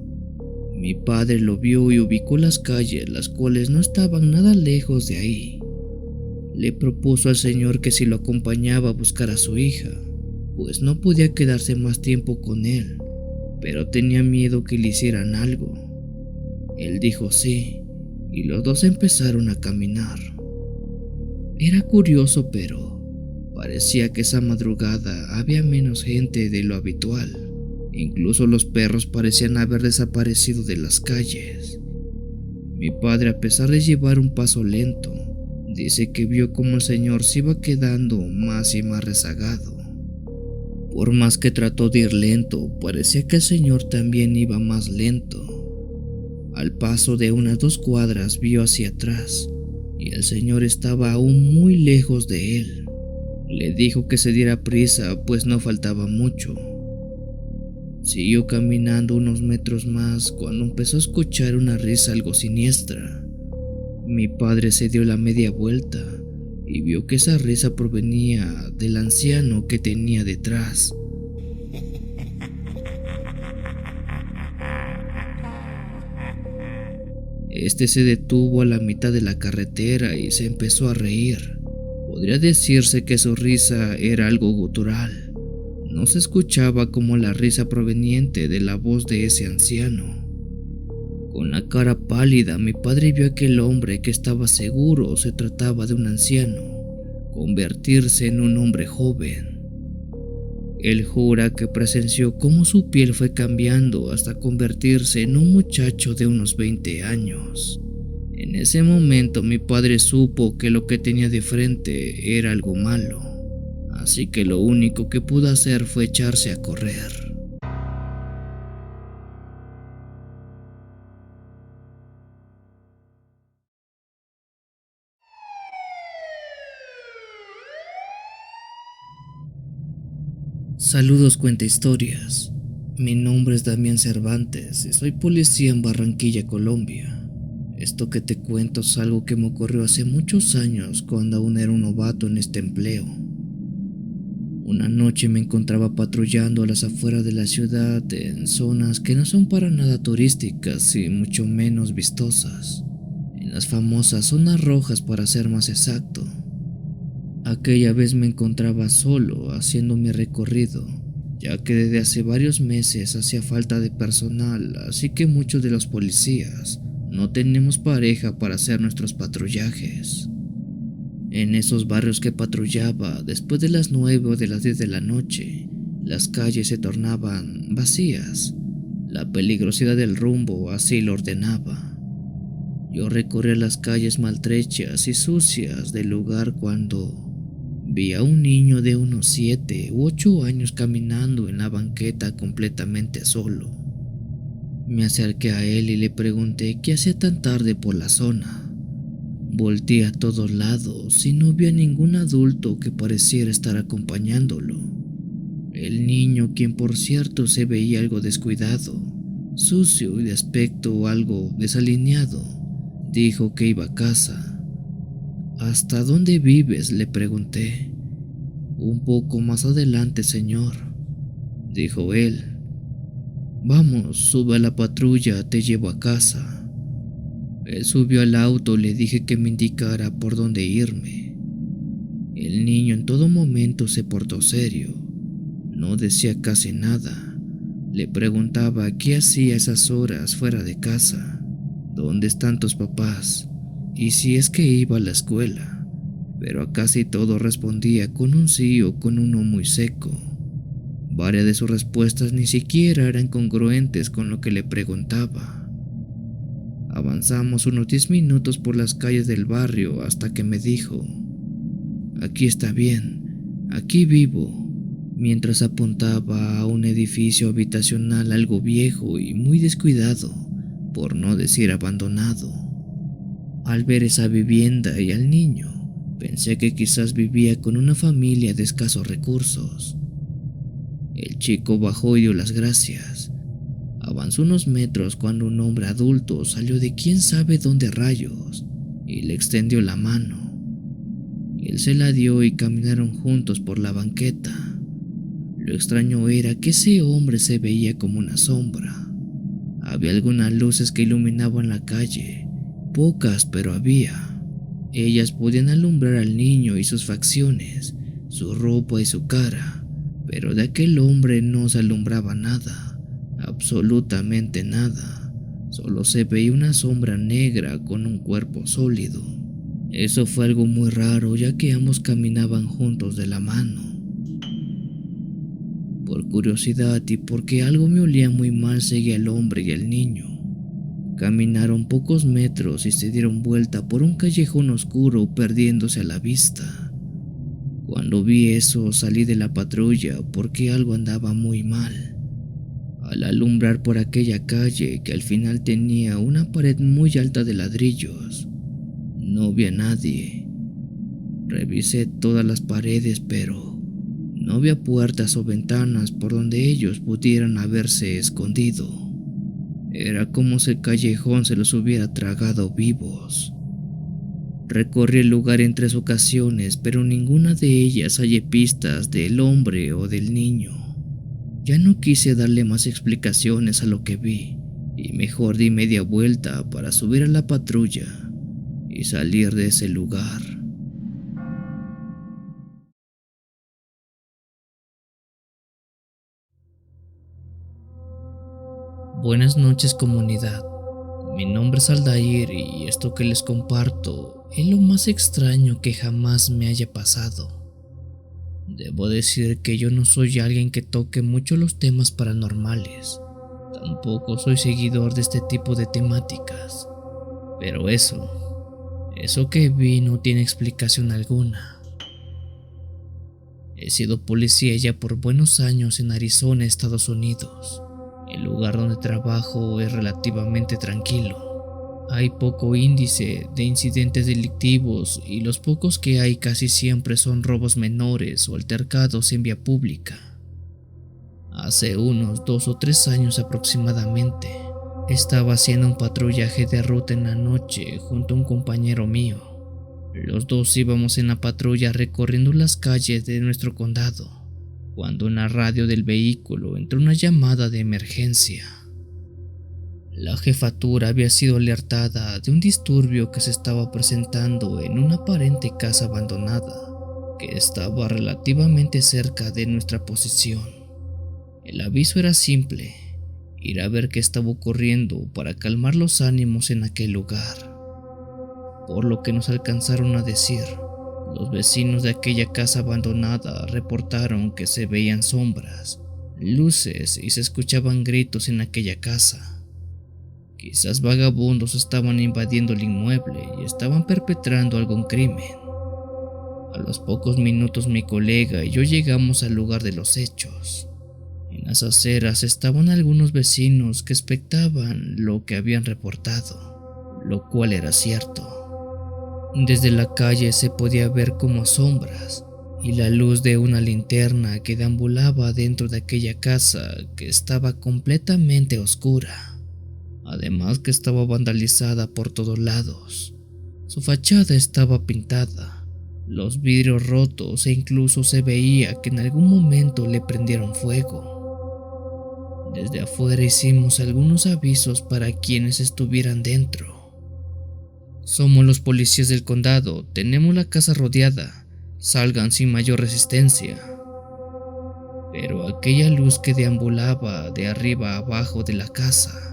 Mi padre lo vio y ubicó las calles, las cuales no estaban nada lejos de ahí. Le propuso al señor que si lo acompañaba a buscar a su hija, pues no podía quedarse más tiempo con él, pero tenía miedo que le hicieran algo. Él dijo sí, y los dos empezaron a caminar. Era curioso, pero parecía que esa madrugada había menos gente de lo habitual. Incluso los perros parecían haber desaparecido de las calles. Mi padre, a pesar de llevar un paso lento, dice que vio cómo el señor se iba quedando más y más rezagado. Por más que trató de ir lento, parecía que el señor también iba más lento. Al paso de unas 2 cuadras vio hacia atrás y el señor estaba aún muy lejos de él. Le dijo que se diera prisa, pues no faltaba mucho. Siguió caminando unos metros más cuando empezó a escuchar una risa algo siniestra. Mi padre se dio la media vuelta y vio que esa risa provenía del anciano que tenía detrás. Este se detuvo a la mitad de la carretera y se empezó a reír. Podría decirse que su risa era algo gutural. No se escuchaba como la risa proveniente de la voz de ese anciano. Con la cara pálida, mi padre vio a aquel hombre que estaba seguro se trataba de un anciano, convertirse en un hombre joven. Él jura que presenció cómo su piel fue cambiando hasta convertirse en un muchacho de unos 20 años. En ese momento mi padre supo que lo que tenía de frente era algo malo, así que lo único que pudo hacer fue echarse a correr. Saludos cuenta historias. Mi nombre es Damián Cervantes y soy policía en Barranquilla, Colombia. Esto que te cuento es algo que me ocurrió hace muchos años cuando aún era un novato en este empleo. Una noche me encontraba patrullando a las afueras de la ciudad en zonas que no son para nada turísticas y mucho menos vistosas, en las famosas zonas rojas para ser más exacto. Aquella vez me encontraba solo haciendo mi recorrido, ya que desde hace varios meses hacía falta de personal, así que muchos de los policías no tenemos pareja para hacer nuestros patrullajes. En esos barrios que patrullaba, después de las 9 o de las 10 de la noche, las calles se tornaban vacías. La peligrosidad del rumbo así lo ordenaba. Yo recorría las calles maltrechas y sucias del lugar cuando vi a un niño de unos 7 u 8 años caminando en la banqueta completamente solo. Me acerqué a él y le pregunté qué hacía tan tarde por la zona. Volteé a todos lados y no vi a ningún adulto que pareciera estar acompañándolo. El niño, quien por cierto se veía algo descuidado, sucio y de aspecto algo desalineado, dijo que iba a casa. ¿Hasta dónde vives?, le pregunté. Un poco más adelante, señor, dijo él. Vamos, sube a la patrulla, te llevo a casa. Él subió al auto y le dije que me indicara por dónde irme. El niño en todo momento se portó serio. No decía casi nada. Le preguntaba qué hacía esas horas fuera de casa, dónde están tus papás y si es que iba a la escuela, pero a casi todo respondía con un sí o con un no muy seco. Varias de sus respuestas ni siquiera eran congruentes con lo que le preguntaba. Avanzamos unos 10 minutos por las calles del barrio hasta que me dijo: aquí está bien, aquí vivo, mientras apuntaba a un edificio habitacional algo viejo y muy descuidado, por no decir abandonado. Al ver esa vivienda y al niño, pensé que quizás vivía con una familia de escasos recursos. El chico bajó y dio las gracias. Avanzó unos metros cuando un hombre adulto salió de quién sabe dónde rayos y le extendió la mano. Él se la dio y caminaron juntos por la banqueta. Lo extraño era que ese hombre se veía como una sombra. Había algunas luces que iluminaban la calle, pocas pero había. Ellas podían alumbrar al niño y sus facciones, su ropa y su cara, pero de aquel hombre no se alumbraba nada. Absolutamente nada, solo se veía una sombra negra con un cuerpo sólido. Eso fue algo muy raro, ya que ambos caminaban juntos de la mano. Por curiosidad y porque algo me olía muy mal, seguí al hombre y al niño. Caminaron pocos metros y se dieron vuelta por un callejón oscuro, perdiéndose a la vista. Cuando vi eso, salí de la patrulla porque algo andaba muy mal. Al alumbrar por aquella calle, que al final tenía una pared muy alta de ladrillos, no vi a nadie. Revisé todas las paredes, pero No había puertas o ventanas por donde ellos pudieran haberse escondido. Era como si el callejón se los hubiera tragado vivos. Recorrí el lugar en 3 ocasiones, pero ninguna de ellas hallé pistas del hombre o del niño. Ya no quise darle más explicaciones a lo que vi, y mejor di media vuelta para subir a la patrulla y salir de ese lugar. Buenas noches, comunidad. Mi nombre es Aldair y esto que les comparto es lo más extraño que jamás me haya pasado. Debo decir que yo no soy alguien que toque mucho los temas paranormales. Tampoco soy seguidor de este tipo de temáticas. Pero eso que vi no tiene explicación alguna. He sido policía ya por buenos años en Arizona, Estados Unidos. El lugar donde trabajo es relativamente tranquilo. Hay poco índice de incidentes delictivos y los pocos que hay casi siempre son robos menores o altercados en vía pública. Hace unos 2 o 3 años aproximadamente, estaba haciendo un patrullaje de ruta en la noche junto a un compañero mío. Los dos íbamos en la patrulla recorriendo las calles de nuestro condado, cuando en la radio del vehículo entró una llamada de emergencia. La jefatura había sido alertada de un disturbio que se estaba presentando en una aparente casa abandonada que estaba relativamente cerca de nuestra posición. El aviso era simple: ir a ver qué estaba ocurriendo para calmar los ánimos en aquel lugar. Por lo que nos alcanzaron a decir, los vecinos de aquella casa abandonada reportaron que se veían sombras, luces y se escuchaban gritos en aquella casa. Quizás vagabundos estaban invadiendo el inmueble y estaban perpetrando algún crimen. A los pocos minutos mi colega y yo llegamos al lugar de los hechos. En las aceras estaban algunos vecinos que expectaban lo que habían reportado, lo cual era cierto. Desde la calle se podía ver como sombras y la luz de una linterna que deambulaba dentro de aquella casa que estaba completamente oscura. Además que estaba vandalizada por todos lados. Su fachada estaba pintada, los vidrios rotos e incluso se veía que en algún momento le prendieron fuego. Desde afuera hicimos algunos avisos para quienes estuvieran dentro. Somos los policías del condado, tenemos la casa rodeada, salgan sin mayor resistencia. Pero aquella luz que deambulaba de arriba a abajo de la casa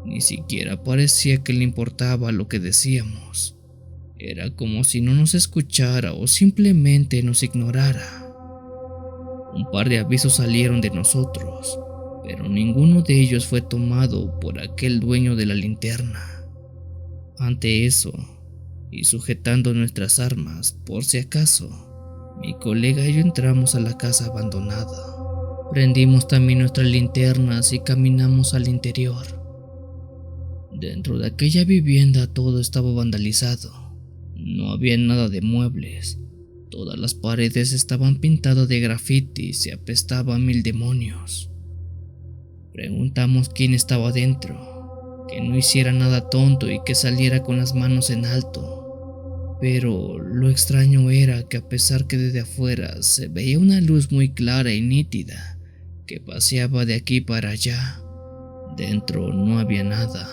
ni siquiera parecía que le importaba lo que decíamos. Era como si no nos escuchara o simplemente nos ignorara. Un par de avisos salieron de nosotros, pero ninguno de ellos fue tomado por aquel dueño de la linterna. Ante eso, y sujetando nuestras armas por si acaso, mi colega y yo entramos a la casa abandonada. Prendimos también nuestras linternas y caminamos al interior. Dentro de aquella vivienda todo estaba vandalizado. No había nada de muebles. Todas las paredes estaban pintadas de grafitis y apestaba a mil demonios. Preguntamos quién estaba dentro, que no hiciera nada tonto y que saliera con las manos en alto. Pero lo extraño era que a pesar que desde afuera se veía una luz muy clara y nítida que paseaba de aquí para allá, dentro no había nada.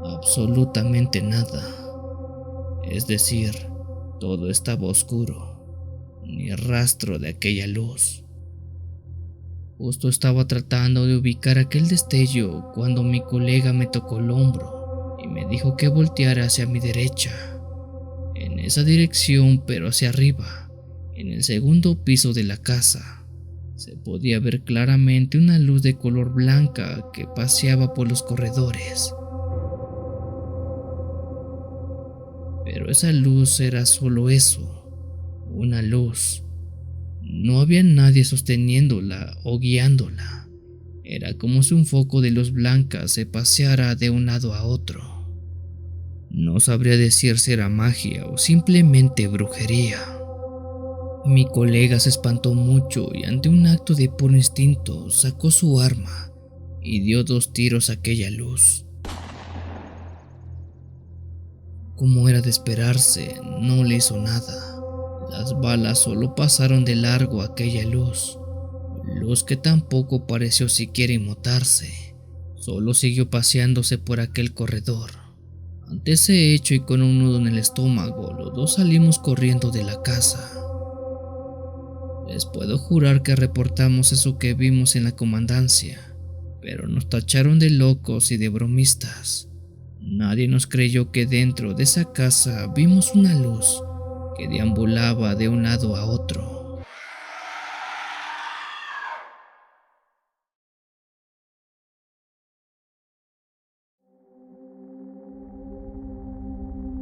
Absolutamente nada. Es decir, todo estaba oscuro, ni rastro de aquella luz. Justo estaba tratando de ubicar aquel destello cuando mi colega me tocó el hombro y me dijo que volteara hacia mi derecha. En esa dirección, pero hacia arriba, en el segundo piso de la casa, se podía ver claramente una luz de color blanca que paseaba por los corredores. Pero esa luz era solo eso, una luz. No había nadie sosteniéndola o guiándola. Era como si un foco de luz blanca se paseara de un lado a otro. No sabría decir si era magia o simplemente brujería. Mi colega se espantó mucho y ante un acto de puro instinto sacó su arma y dio 2 tiros a aquella luz. Como era de esperarse, no le hizo nada. Las balas solo pasaron de largo aquella luz que tampoco pareció siquiera inmutarse. Solo siguió paseándose por aquel corredor. Ante ese hecho y con un nudo en el estómago, los dos salimos corriendo de la casa. Les puedo jurar que reportamos eso que vimos en la comandancia, pero nos tacharon de locos y de bromistas. Nadie nos creyó que dentro de esa casa vimos una luz que deambulaba de un lado a otro.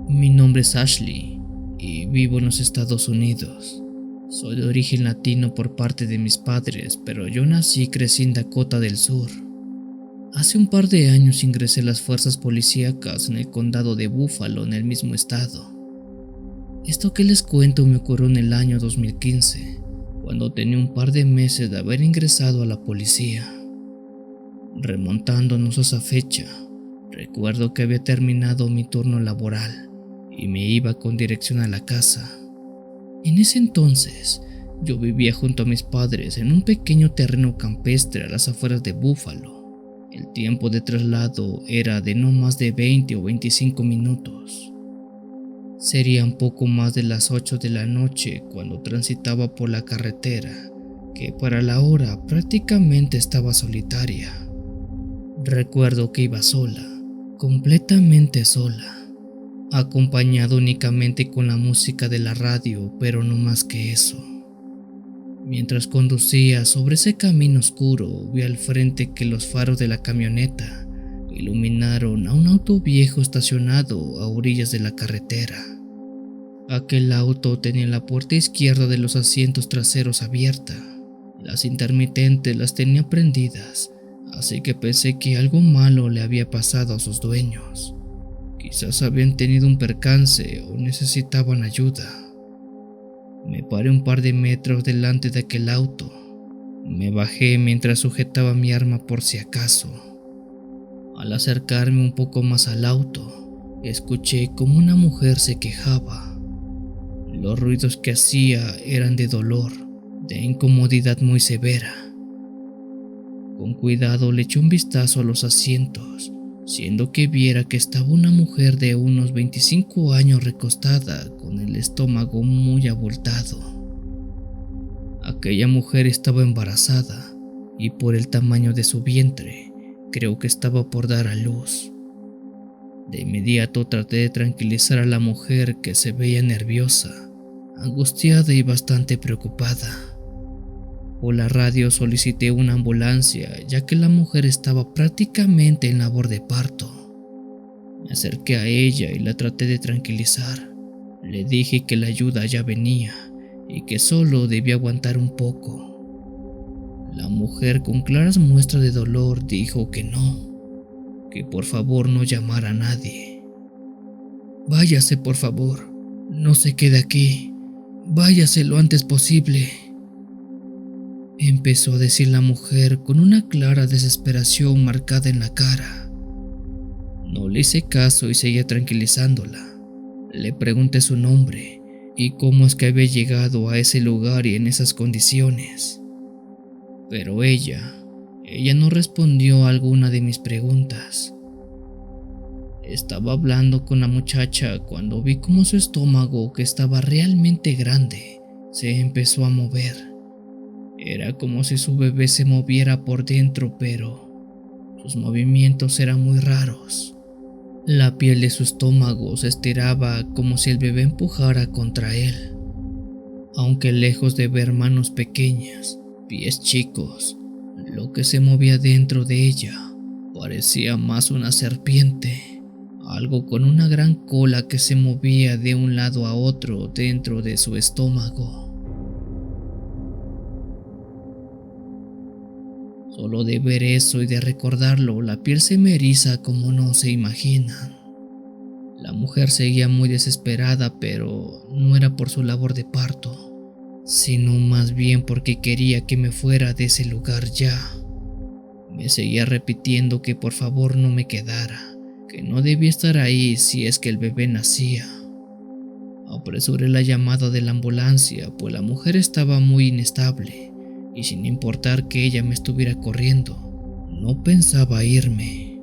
Mi nombre es Ashley y vivo en los Estados Unidos. Soy de origen latino por parte de mis padres, pero yo nací y crecí en Dakota del Sur. Hace un par de años ingresé a las fuerzas policíacas en el condado de Buffalo, en el mismo estado. Esto que les cuento me ocurrió en el año 2015, cuando tenía un par de meses de haber ingresado a la policía. Remontándonos a esa fecha, recuerdo que había terminado mi turno laboral y me iba con dirección a la casa. En ese entonces, yo vivía junto a mis padres en un pequeño terreno campestre a las afueras de Buffalo. El tiempo de traslado era de no más de 20 o 25 minutos. Serían poco más de las 8 de la noche cuando transitaba por la carretera, que para la hora prácticamente estaba solitaria. Recuerdo que iba sola, completamente sola, acompañado únicamente con la música de la radio, pero no más que eso. Mientras conducía sobre ese camino oscuro, vi al frente que los faros de la camioneta iluminaron a un auto viejo estacionado a orillas de la carretera. Aquel auto tenía la puerta izquierda de los asientos traseros abierta. Las intermitentes las tenía prendidas, así que pensé que algo malo le había pasado a sus dueños. Quizás habían tenido un percance o necesitaban ayuda. Me paré un par de metros delante de aquel auto. Me bajé mientras sujetaba mi arma por si acaso. Al acercarme un poco más al auto, escuché como una mujer se quejaba. Los ruidos que hacía eran de dolor, de incomodidad muy severa. Con cuidado le eché un vistazo a los asientos, siendo que viera que estaba una mujer de unos 25 años recostada con el estómago muy abultado. Aquella mujer estaba embarazada y por el tamaño de su vientre, creo que estaba por dar a luz. De inmediato traté de tranquilizar a la mujer, que se veía nerviosa, angustiada y bastante preocupada. Por la radio solicité una ambulancia, ya que la mujer estaba prácticamente en labor de parto. Me acerqué a ella y la traté de tranquilizar. Le dije que la ayuda ya venía y que solo debía aguantar un poco. La mujer, con claras muestras de dolor, dijo que no, que por favor no llamara a nadie. Váyase, por favor, no se quede aquí, váyase lo antes posible. Empezó a decir la mujer con una clara desesperación marcada en la cara. No le hice caso y seguía tranquilizándola. Le pregunté su nombre y cómo es que había llegado a ese lugar y en esas condiciones. Pero ella no respondió a alguna de mis preguntas. Estaba hablando con la muchacha cuando vi cómo su estómago, que estaba realmente grande, se empezó a mover. Era como si su bebé se moviera por dentro, pero sus movimientos eran muy raros. La piel de su estómago se estiraba como si el bebé empujara contra él. Aunque lejos de ver manos pequeñas, pies chicos, lo que se movía dentro de ella parecía más una serpiente, algo con una gran cola que se movía de un lado a otro dentro de su estómago. Solo de ver eso y de recordarlo, la piel se me eriza como no se imaginan. La mujer seguía muy desesperada, pero no era por su labor de parto, sino más bien porque quería que me fuera de ese lugar ya. Me seguía repitiendo que por favor no me quedara, que no debía estar ahí si es que el bebé nacía. Apresuré la llamada de la ambulancia, pues la mujer estaba muy inestable y sin importar que ella me estuviera corriendo, no pensaba irme,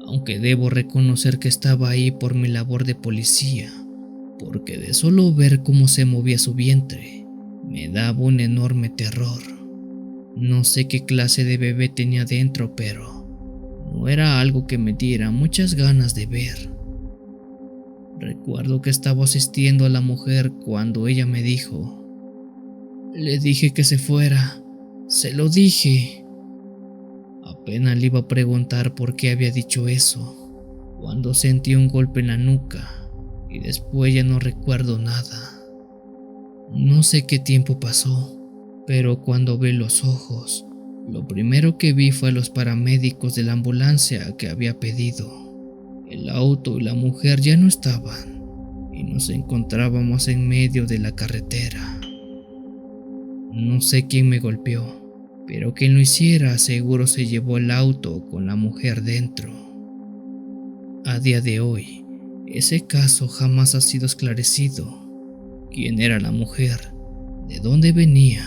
aunque debo reconocer que estaba ahí por mi labor de policía, porque de solo ver cómo se movía su vientre, me daba un enorme terror. No sé qué clase de bebé tenía dentro, pero no era algo que me diera muchas ganas de ver. Recuerdo que estaba asistiendo a la mujer cuando ella me dijo: "Le dije que se fuera, se lo dije". Apenas le iba a preguntar por qué había dicho eso, cuando sentí un golpe en la nuca y después ya no recuerdo nada. No sé qué tiempo pasó, pero cuando abrí los ojos, lo primero que vi fue a los paramédicos de la ambulancia que había pedido. El auto y la mujer ya no estaban y nos encontrábamos en medio de la carretera. No sé quién me golpeó, pero quien lo hiciera seguro se llevó el auto con la mujer dentro. A día de hoy, ese caso jamás ha sido esclarecido. ¿Quién era la mujer? ¿De dónde venía?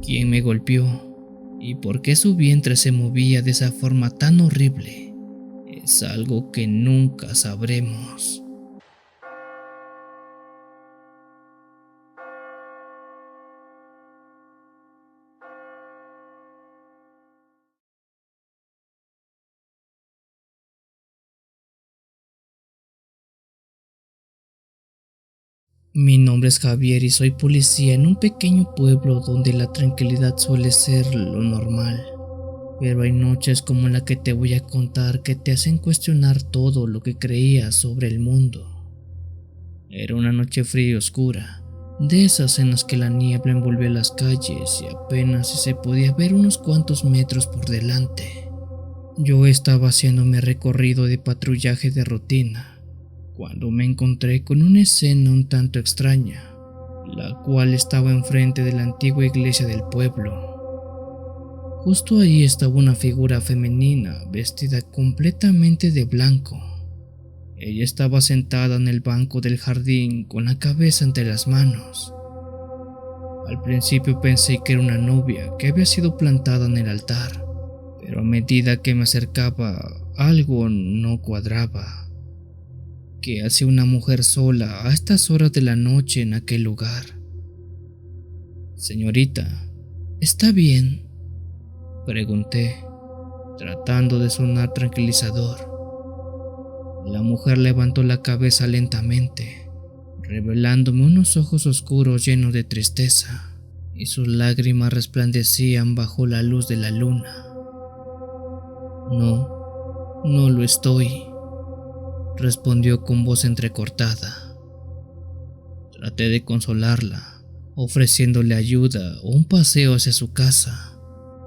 ¿Quién me golpeó? ¿Y por qué su vientre se movía de esa forma tan horrible? Es algo que nunca sabremos. Mi nombre es Javier y soy policía en un pequeño pueblo donde la tranquilidad suele ser lo normal. Pero hay noches como la que te voy a contar que te hacen cuestionar todo lo que creías sobre el mundo. Era una noche fría y oscura, de esas en las que la niebla envolvía las calles y apenas si se podía ver unos cuantos metros por delante. Yo estaba haciendo mi recorrido de patrullaje de rutina, cuando me encontré con una escena un tanto extraña, la cual estaba enfrente de la antigua iglesia del pueblo. Justo ahí estaba una figura femenina vestida completamente de blanco. Ella estaba sentada en el banco del jardín con la cabeza entre las manos. Al principio pensé que era una novia que había sido plantada en el altar, pero a medida que me acercaba algo no cuadraba. ¿Qué hacía una mujer sola a estas horas de la noche en aquel lugar? Señorita, ¿está bien?, pregunté, tratando de sonar tranquilizador. La mujer levantó la cabeza lentamente, revelándome unos ojos oscuros llenos de tristeza, y sus lágrimas resplandecían bajo la luz de la luna. No, no lo estoy, respondió con voz entrecortada. Traté de consolarla, ofreciéndole ayuda o un paseo hacia su casa,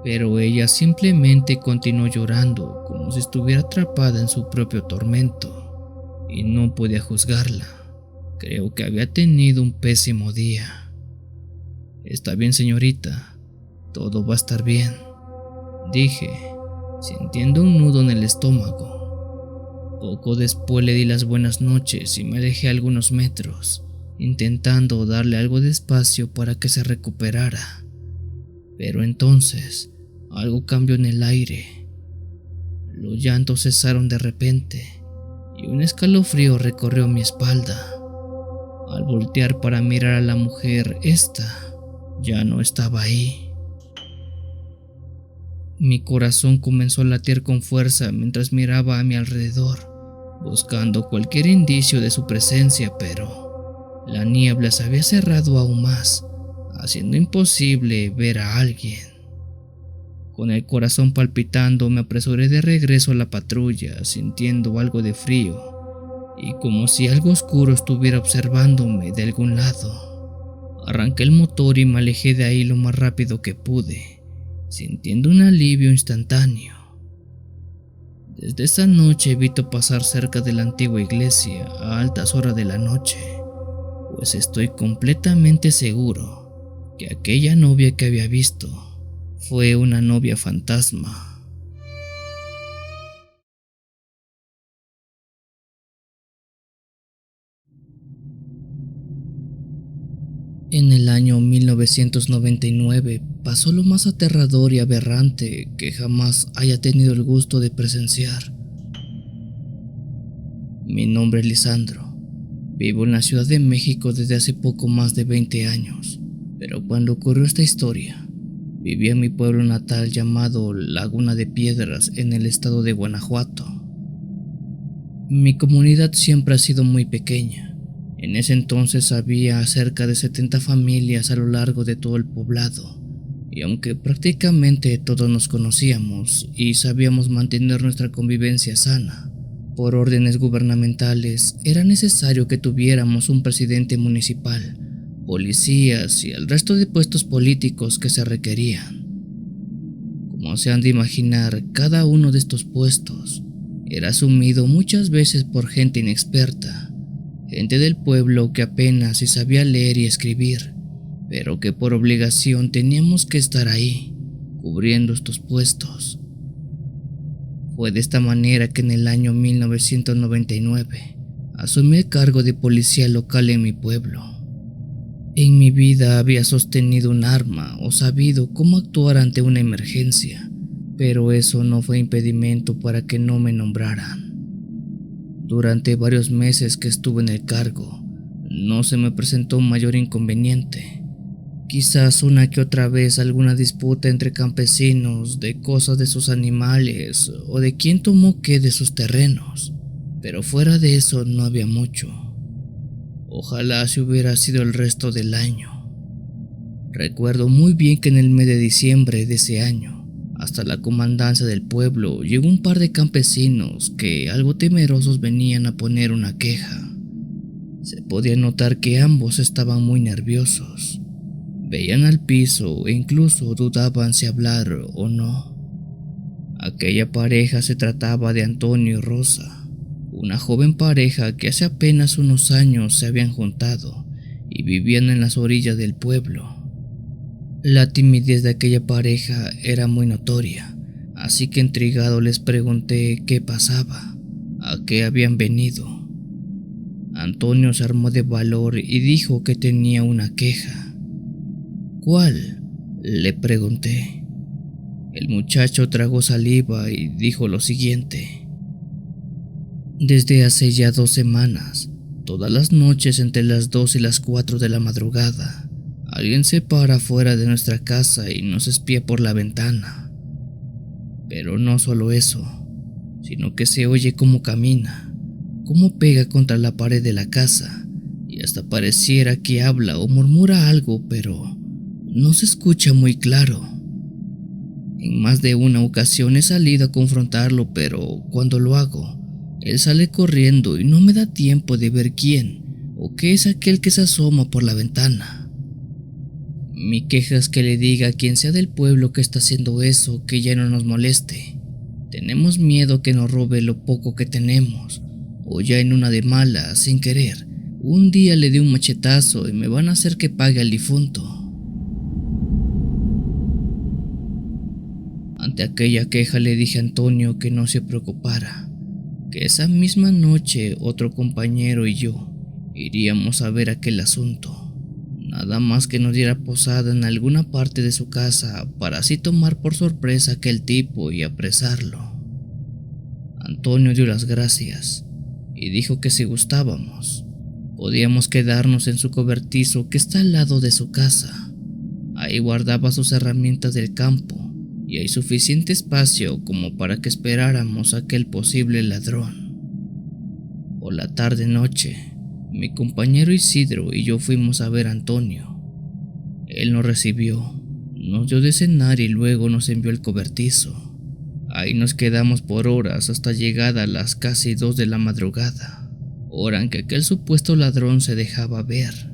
pero ella simplemente continuó llorando como si estuviera atrapada en su propio tormento, y no podía juzgarla. Creo que había tenido un pésimo día. Está bien, señorita, todo va a estar bien, dije, sintiendo un nudo en el estómago. Poco después le di las buenas noches y me alejé algunos metros, intentando darle algo de espacio para que se recuperara. Pero entonces algo cambió en el aire. Los llantos cesaron de repente y un escalofrío recorrió mi espalda. Al voltear para mirar a la mujer, esta ya no estaba ahí. Mi corazón comenzó a latir con fuerza mientras miraba a mi alrededor, buscando cualquier indicio de su presencia, pero la niebla se había cerrado aún más, haciendo imposible ver a alguien. Con el corazón palpitando, me apresuré de regreso a la patrulla, sintiendo algo de frío y como si algo oscuro estuviera observándome de algún lado. Arranqué el motor y me alejé de ahí lo más rápido que pude, sintiendo un alivio instantáneo. Desde esa noche evito pasar cerca de la antigua iglesia a altas horas de la noche, pues estoy completamente seguro que aquella novia que había visto fue una novia fantasma. En el año 1999 pasó lo más aterrador y aberrante que jamás haya tenido el gusto de presenciar. Mi nombre es Lisandro. Vivo en la Ciudad de México desde hace poco más de 20 años, pero cuando ocurrió esta historia, vivía en mi pueblo natal llamado Laguna de Piedras en el estado de Guanajuato. Mi comunidad siempre ha sido muy pequeña. En ese entonces había cerca de 70 familias a lo largo de todo el poblado, y aunque prácticamente todos nos conocíamos y sabíamos mantener nuestra convivencia sana, por órdenes gubernamentales era necesario que tuviéramos un presidente municipal, policías y el resto de puestos políticos que se requerían. Como se han de imaginar, cada uno de estos puestos era asumido muchas veces por gente inexperta, gente del pueblo que apenas si sabía leer y escribir, pero que por obligación teníamos que estar ahí, cubriendo estos puestos. Fue de esta manera que en el año 1999 asumí el cargo de policía local en mi pueblo. En mi vida había sostenido un arma o sabido cómo actuar ante una emergencia, pero eso no fue impedimento para que no me nombraran. Durante varios meses que estuve en el cargo, no se me presentó mayor inconveniente. Quizás una que otra vez alguna disputa entre campesinos de cosas de sus animales o de quién tomó qué de sus terrenos, pero fuera de eso no había mucho. Ojalá si hubiera sido el resto del año. Recuerdo muy bien que en el mes de diciembre de ese año, hasta la comandancia del pueblo llegó un par de campesinos que, algo temerosos, venían a poner una queja. Se podía notar que ambos estaban muy nerviosos. Veían al piso e incluso dudaban si hablar o no. Aquella pareja se trataba de Antonio y Rosa, una joven pareja que hace apenas unos años se habían juntado y vivían en las orillas del pueblo. La timidez de aquella pareja era muy notoria, así que intrigado les pregunté qué pasaba, a qué habían venido. Antonio se armó de valor y dijo que tenía una queja. ¿Cuál?, le pregunté. El muchacho tragó saliva y dijo lo siguiente: desde hace ya 2 semanas, todas las noches entre las 2 y las 4 de la madrugada, alguien se para fuera de nuestra casa y nos espía por la ventana. Pero no solo eso, sino que se oye cómo camina, cómo pega contra la pared de la casa, y hasta pareciera que habla o murmura algo, pero no se escucha muy claro. En más de una ocasión he salido a confrontarlo, pero cuando lo hago, él sale corriendo y no me da tiempo de ver quién o qué es aquel que se asoma por la ventana. Mi queja es que le diga a quien sea del pueblo que está haciendo eso que ya no nos moleste. Tenemos miedo que nos robe lo poco que tenemos, o ya en una de malas, sin querer, un día le dé un machetazo y me van a hacer que pague al difunto. Ante aquella queja le dije a Antonio que no se preocupara, que esa misma noche otro compañero y yo iríamos a ver aquel asunto. Nada más que nos diera posada en alguna parte de su casa para así tomar por sorpresa a aquel tipo y apresarlo. Antonio dio las gracias y dijo que si gustábamos, podíamos quedarnos en su cobertizo que está al lado de su casa. Ahí guardaba sus herramientas del campo y hay suficiente espacio como para que esperáramos a aquel posible ladrón. Por la tarde-noche, mi compañero Isidro y yo fuimos a ver a Antonio. Él nos recibió, nos dio de cenar y luego nos envió el cobertizo. Ahí nos quedamos por horas hasta llegada a las casi 2 de la madrugada, hora en que aquel supuesto ladrón se dejaba ver.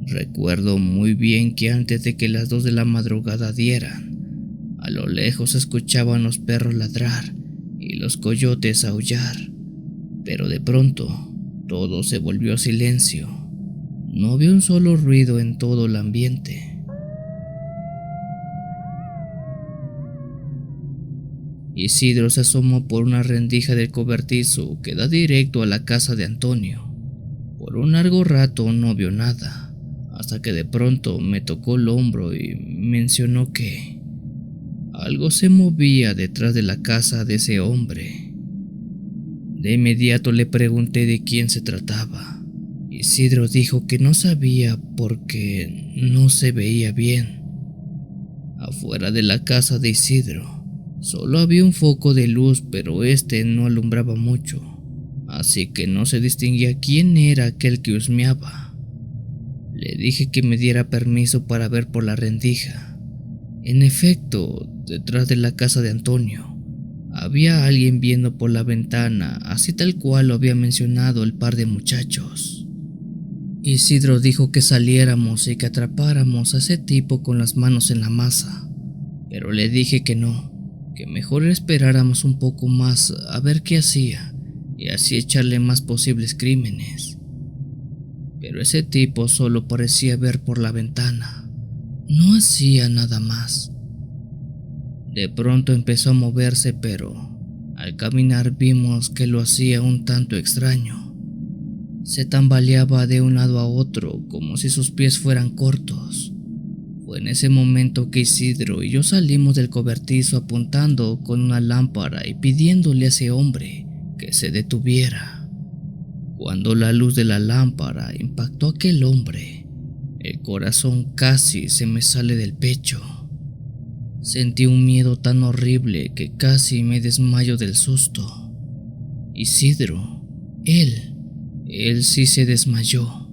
Recuerdo muy bien que antes de que las 2 de la madrugada dieran, a lo lejos se escuchaban los perros ladrar y los coyotes aullar, pero de pronto todo se volvió silencio. No había un solo ruido en todo el ambiente. Isidro se asomó por una rendija del cobertizo que da directo a la casa de Antonio. Por un largo rato no vio nada, hasta que de pronto me tocó el hombro y mencionó que algo se movía detrás de la casa de ese hombre. De inmediato le pregunté de quién se trataba. Isidro dijo que no sabía porque no se veía bien. Afuera de la casa de Isidro solo había un foco de luz, pero este no alumbraba mucho, así que no se distinguía quién era aquel que husmeaba. Le dije que me diera permiso para ver por la rendija. En efecto, detrás de la casa de Antonio había alguien viendo por la ventana, así tal cual lo había mencionado el par de muchachos. Isidro dijo que saliéramos y que atrapáramos a ese tipo con las manos en la masa, pero le dije que no, que mejor esperáramos un poco más a ver qué hacía y así echarle más posibles crímenes. Pero ese tipo solo parecía ver por la ventana, no hacía nada más. De pronto empezó a moverse, pero al caminar vimos que lo hacía un tanto extraño. Se tambaleaba de un lado a otro como si sus pies fueran cortos. Fue en ese momento que Isidro y yo salimos del cobertizo apuntando con una lámpara y pidiéndole a ese hombre que se detuviera. Cuando la luz de la lámpara impactó a aquel hombre, el corazón casi se me sale del pecho. Sentí un miedo tan horrible que casi me desmayo del susto. Isidro, él sí se desmayó.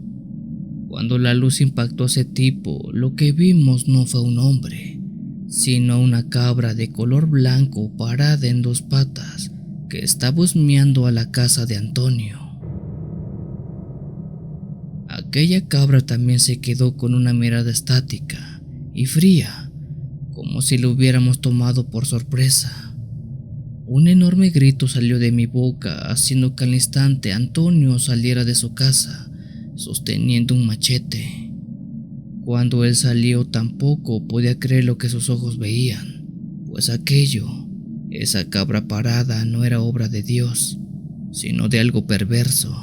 Cuando la luz impactó a ese tipo, lo que vimos no fue un hombre, sino una cabra de color blanco parada en dos patas que estaba husmeando a la casa de Antonio. Aquella cabra también se quedó con una mirada estática y fría, como si lo hubiéramos tomado por sorpresa. Un enorme grito salió de mi boca, haciendo que al instante Antonio saliera de su casa, sosteniendo un machete. Cuando él salió tampoco podía creer lo que sus ojos veían, pues esa cabra parada no era obra de Dios, sino de algo perverso.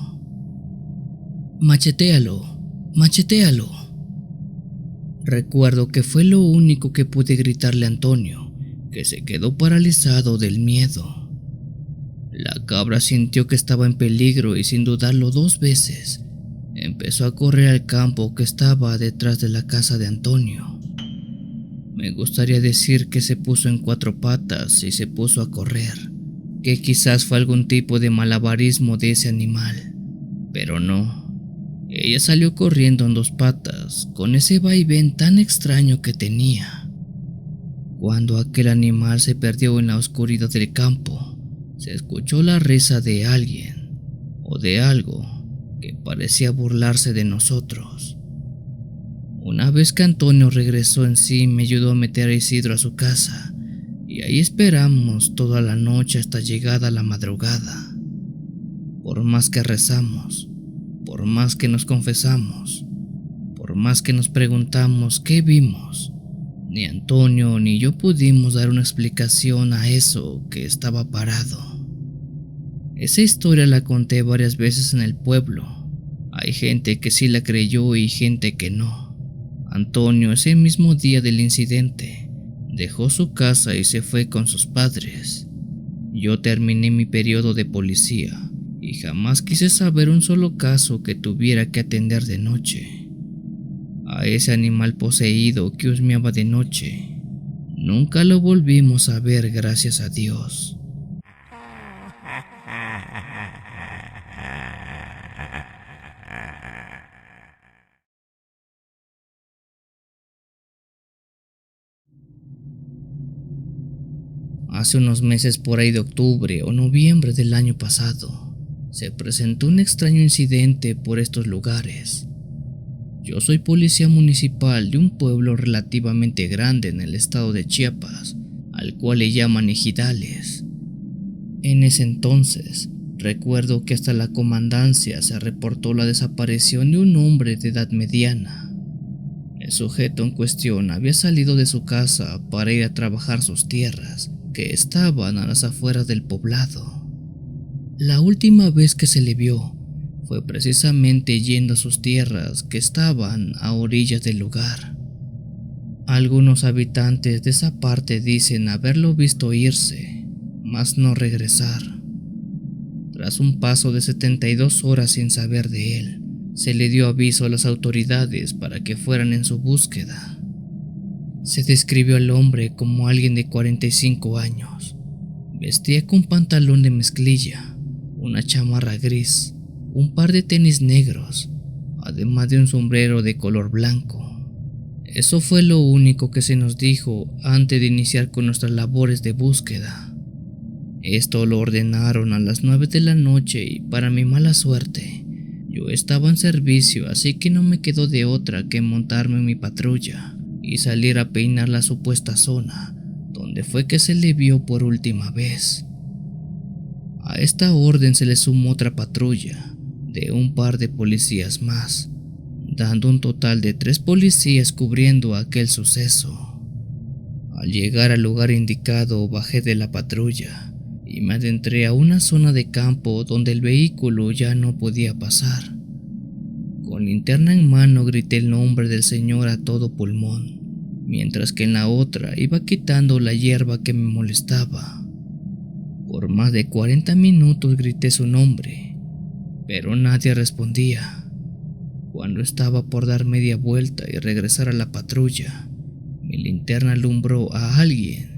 «Machetéalo, machetéalo». Recuerdo que fue lo único que pude gritarle a Antonio, que se quedó paralizado del miedo. La cabra sintió que estaba en peligro y sin dudarlo 2 veces, empezó a correr al campo que estaba detrás de la casa de Antonio. Me gustaría decir que se puso en 4 patas y se puso a correr, que quizás fue algún tipo de malabarismo de ese animal, pero no. Ella salió corriendo en 2 patas, con ese vaivén tan extraño que tenía. Cuando aquel animal se perdió en la oscuridad del campo, se escuchó la risa de alguien, o de algo, que parecía burlarse de nosotros. Una vez que Antonio regresó en sí, me ayudó a meter a Isidro a su casa, y ahí esperamos toda la noche hasta llegada la madrugada. Por más que rezamos, por más que nos confesamos, por más que nos preguntamos qué vimos, ni Antonio ni yo pudimos dar una explicación a eso que estaba parado. Esa historia la conté varias veces en el pueblo. Hay gente que sí la creyó y gente que no. Antonio, ese mismo día del incidente, dejó su casa y se fue con sus padres. Yo terminé mi periodo de policía y jamás quise saber un solo caso que tuviera que atender de noche. A ese animal poseído que husmeaba de noche, nunca lo volvimos a ver, gracias a Dios. Hace unos meses, por ahí de octubre o noviembre del año pasado, se presentó un extraño incidente por estos lugares. Yo soy policía municipal de un pueblo relativamente grande en el estado de Chiapas, al cual le llaman Ejidales. En ese entonces, Recuerdo que hasta la comandancia se reportó la desaparición de un hombre de edad mediana. El sujeto en cuestión había salido de su casa para ir a trabajar sus tierras, que estaban a las afueras del poblado. La última vez que se le vio fue precisamente yendo a sus tierras que estaban a orillas del lugar. Algunos habitantes de esa parte dicen haberlo visto irse, mas no regresar. Tras un paso de 72 horas sin saber de él, se le dio aviso a las autoridades para que fueran en su búsqueda. Se describió al hombre como alguien de 45 años. Vestía con pantalón de mezclilla, una chamarra gris, un par de tenis negros, además de un sombrero de color blanco. Eso fue lo único que se nos dijo antes de iniciar con nuestras labores de búsqueda. Esto lo ordenaron a las 9 de la noche y para mi mala suerte, yo estaba en servicio, así que no me quedó de otra que montarme en mi patrulla y salir a peinar la supuesta zona donde fue que se le vio por última vez. A esta orden se le sumó otra patrulla de un par de policías más, dando un total de 3 policías cubriendo aquel suceso. Al llegar al lugar indicado, bajé de la patrulla y me adentré a una zona de campo donde el vehículo ya no podía pasar. Con linterna en mano grité el nombre del señor a todo pulmón, mientras que en la otra iba quitando la hierba que me molestaba. Por más de 40 minutos grité su nombre, pero nadie respondía. Cuando estaba por dar media vuelta y regresar a la patrulla, mi linterna alumbró a alguien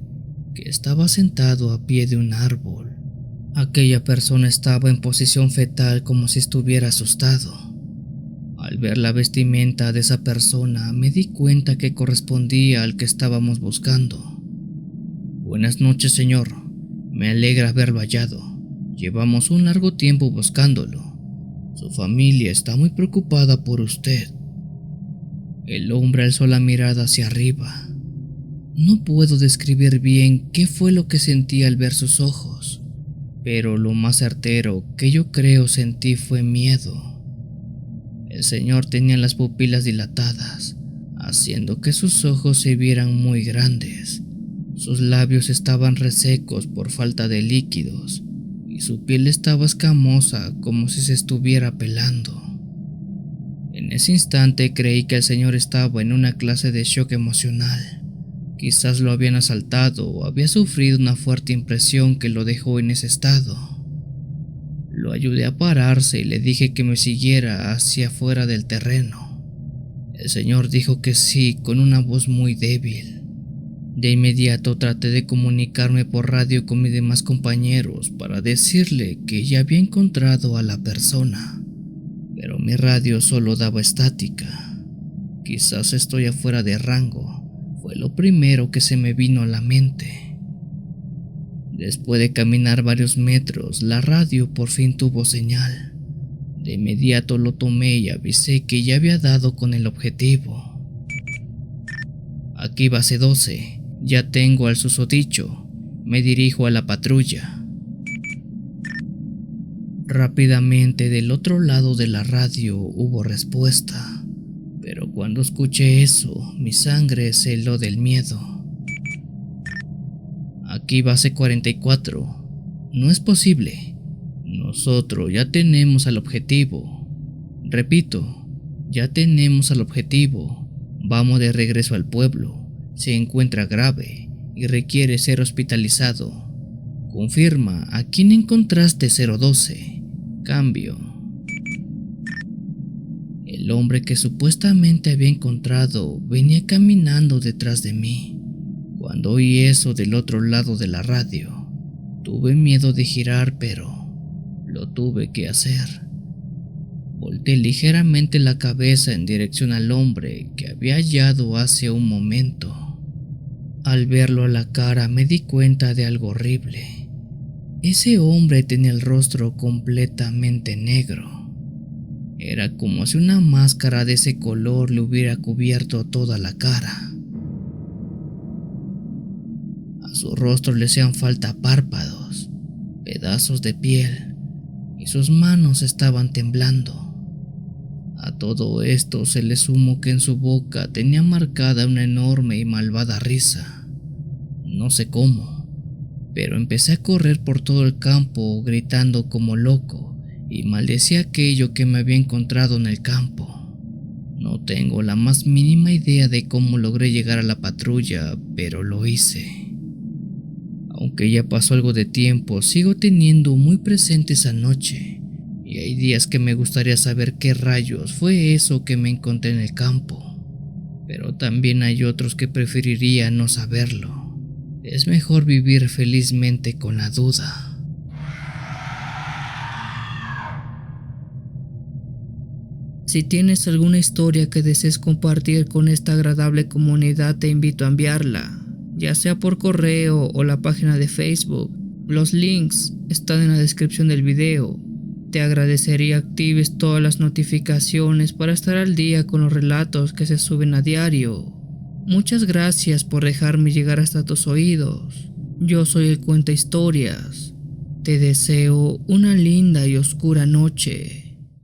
que estaba sentado a pie de un árbol. Aquella persona estaba en posición fetal como si estuviera asustado. Al ver la vestimenta de esa persona me di cuenta que correspondía al que estábamos buscando. Buenas noches, señor. Me alegra haberlo hallado. Llevamos un largo tiempo buscándolo. Su familia está muy preocupada por usted. El hombre alzó la mirada hacia arriba. No puedo describir bien qué fue lo que sentí al ver sus ojos, pero lo más certero que yo creo sentí fue miedo. El señor tenía las pupilas dilatadas, haciendo que sus ojos se vieran muy grandes. Sus labios estaban resecos por falta de líquidos y su piel estaba escamosa como si se estuviera pelando. En ese instante creí que el señor estaba en una clase de shock emocional. Quizás lo habían asaltado o había sufrido una fuerte impresión que lo dejó en ese estado. Lo ayudé a pararse y le dije que me siguiera hacia afuera del terreno. El señor dijo que sí con una voz muy débil. De inmediato traté de comunicarme por radio con mis demás compañeros para decirle que ya había encontrado a la persona, pero mi radio solo daba estática. Quizás estoy afuera de rango. Fue lo primero que se me vino a la mente. Después de caminar varios metros, la radio por fin tuvo señal. De inmediato lo tomé y avisé que ya había dado con el objetivo. Aquí base 12, ya tengo al susodicho. Me dirijo a la patrulla. Rápidamente del otro lado de la radio hubo respuesta. Pero cuando escuché eso, mi sangre se heló del miedo. Aquí base 44. No es posible. Nosotros ya tenemos al objetivo. Repito, ya tenemos al objetivo. Vamos de regreso al pueblo. Se encuentra grave y requiere ser hospitalizado. Confirma, ¿a quién encontraste 012? Cambio. El hombre que supuestamente había encontrado venía caminando detrás de mí. Cuando oí eso del otro lado de la radio, tuve miedo de girar, pero lo tuve que hacer. Volteé ligeramente la cabeza en dirección al hombre que había hallado hace un momento. Al verlo a la cara me di cuenta de algo horrible. Ese hombre tenía el rostro completamente negro. Era como si una máscara de ese color le hubiera cubierto toda la cara. A su rostro le hacían falta párpados, pedazos de piel, y sus manos estaban temblando. A todo esto se le sumó que en su boca tenía marcada una enorme y malvada risa. No sé cómo, pero empecé a correr por todo el campo gritando como loco y maldecía aquello que me había encontrado en el campo. No tengo la más mínima idea de cómo logré llegar a la patrulla, pero lo hice. Aunque ya pasó algo de tiempo, sigo teniendo muy presente esa noche, y hay días que me gustaría saber qué rayos fue eso que me encontré en el campo, pero también hay otros que preferiría no saberlo. Es mejor vivir felizmente con la duda. Si tienes alguna historia que desees compartir con esta agradable comunidad, te invito a enviarla, ya sea por correo o la página de Facebook. Los links están en la descripción del video. Te agradecería actives todas las notificaciones para estar al día con los relatos que se suben a diario. Muchas gracias por dejarme llegar hasta tus oídos. Yo soy el Cuenta Historias. Te deseo una linda y oscura noche.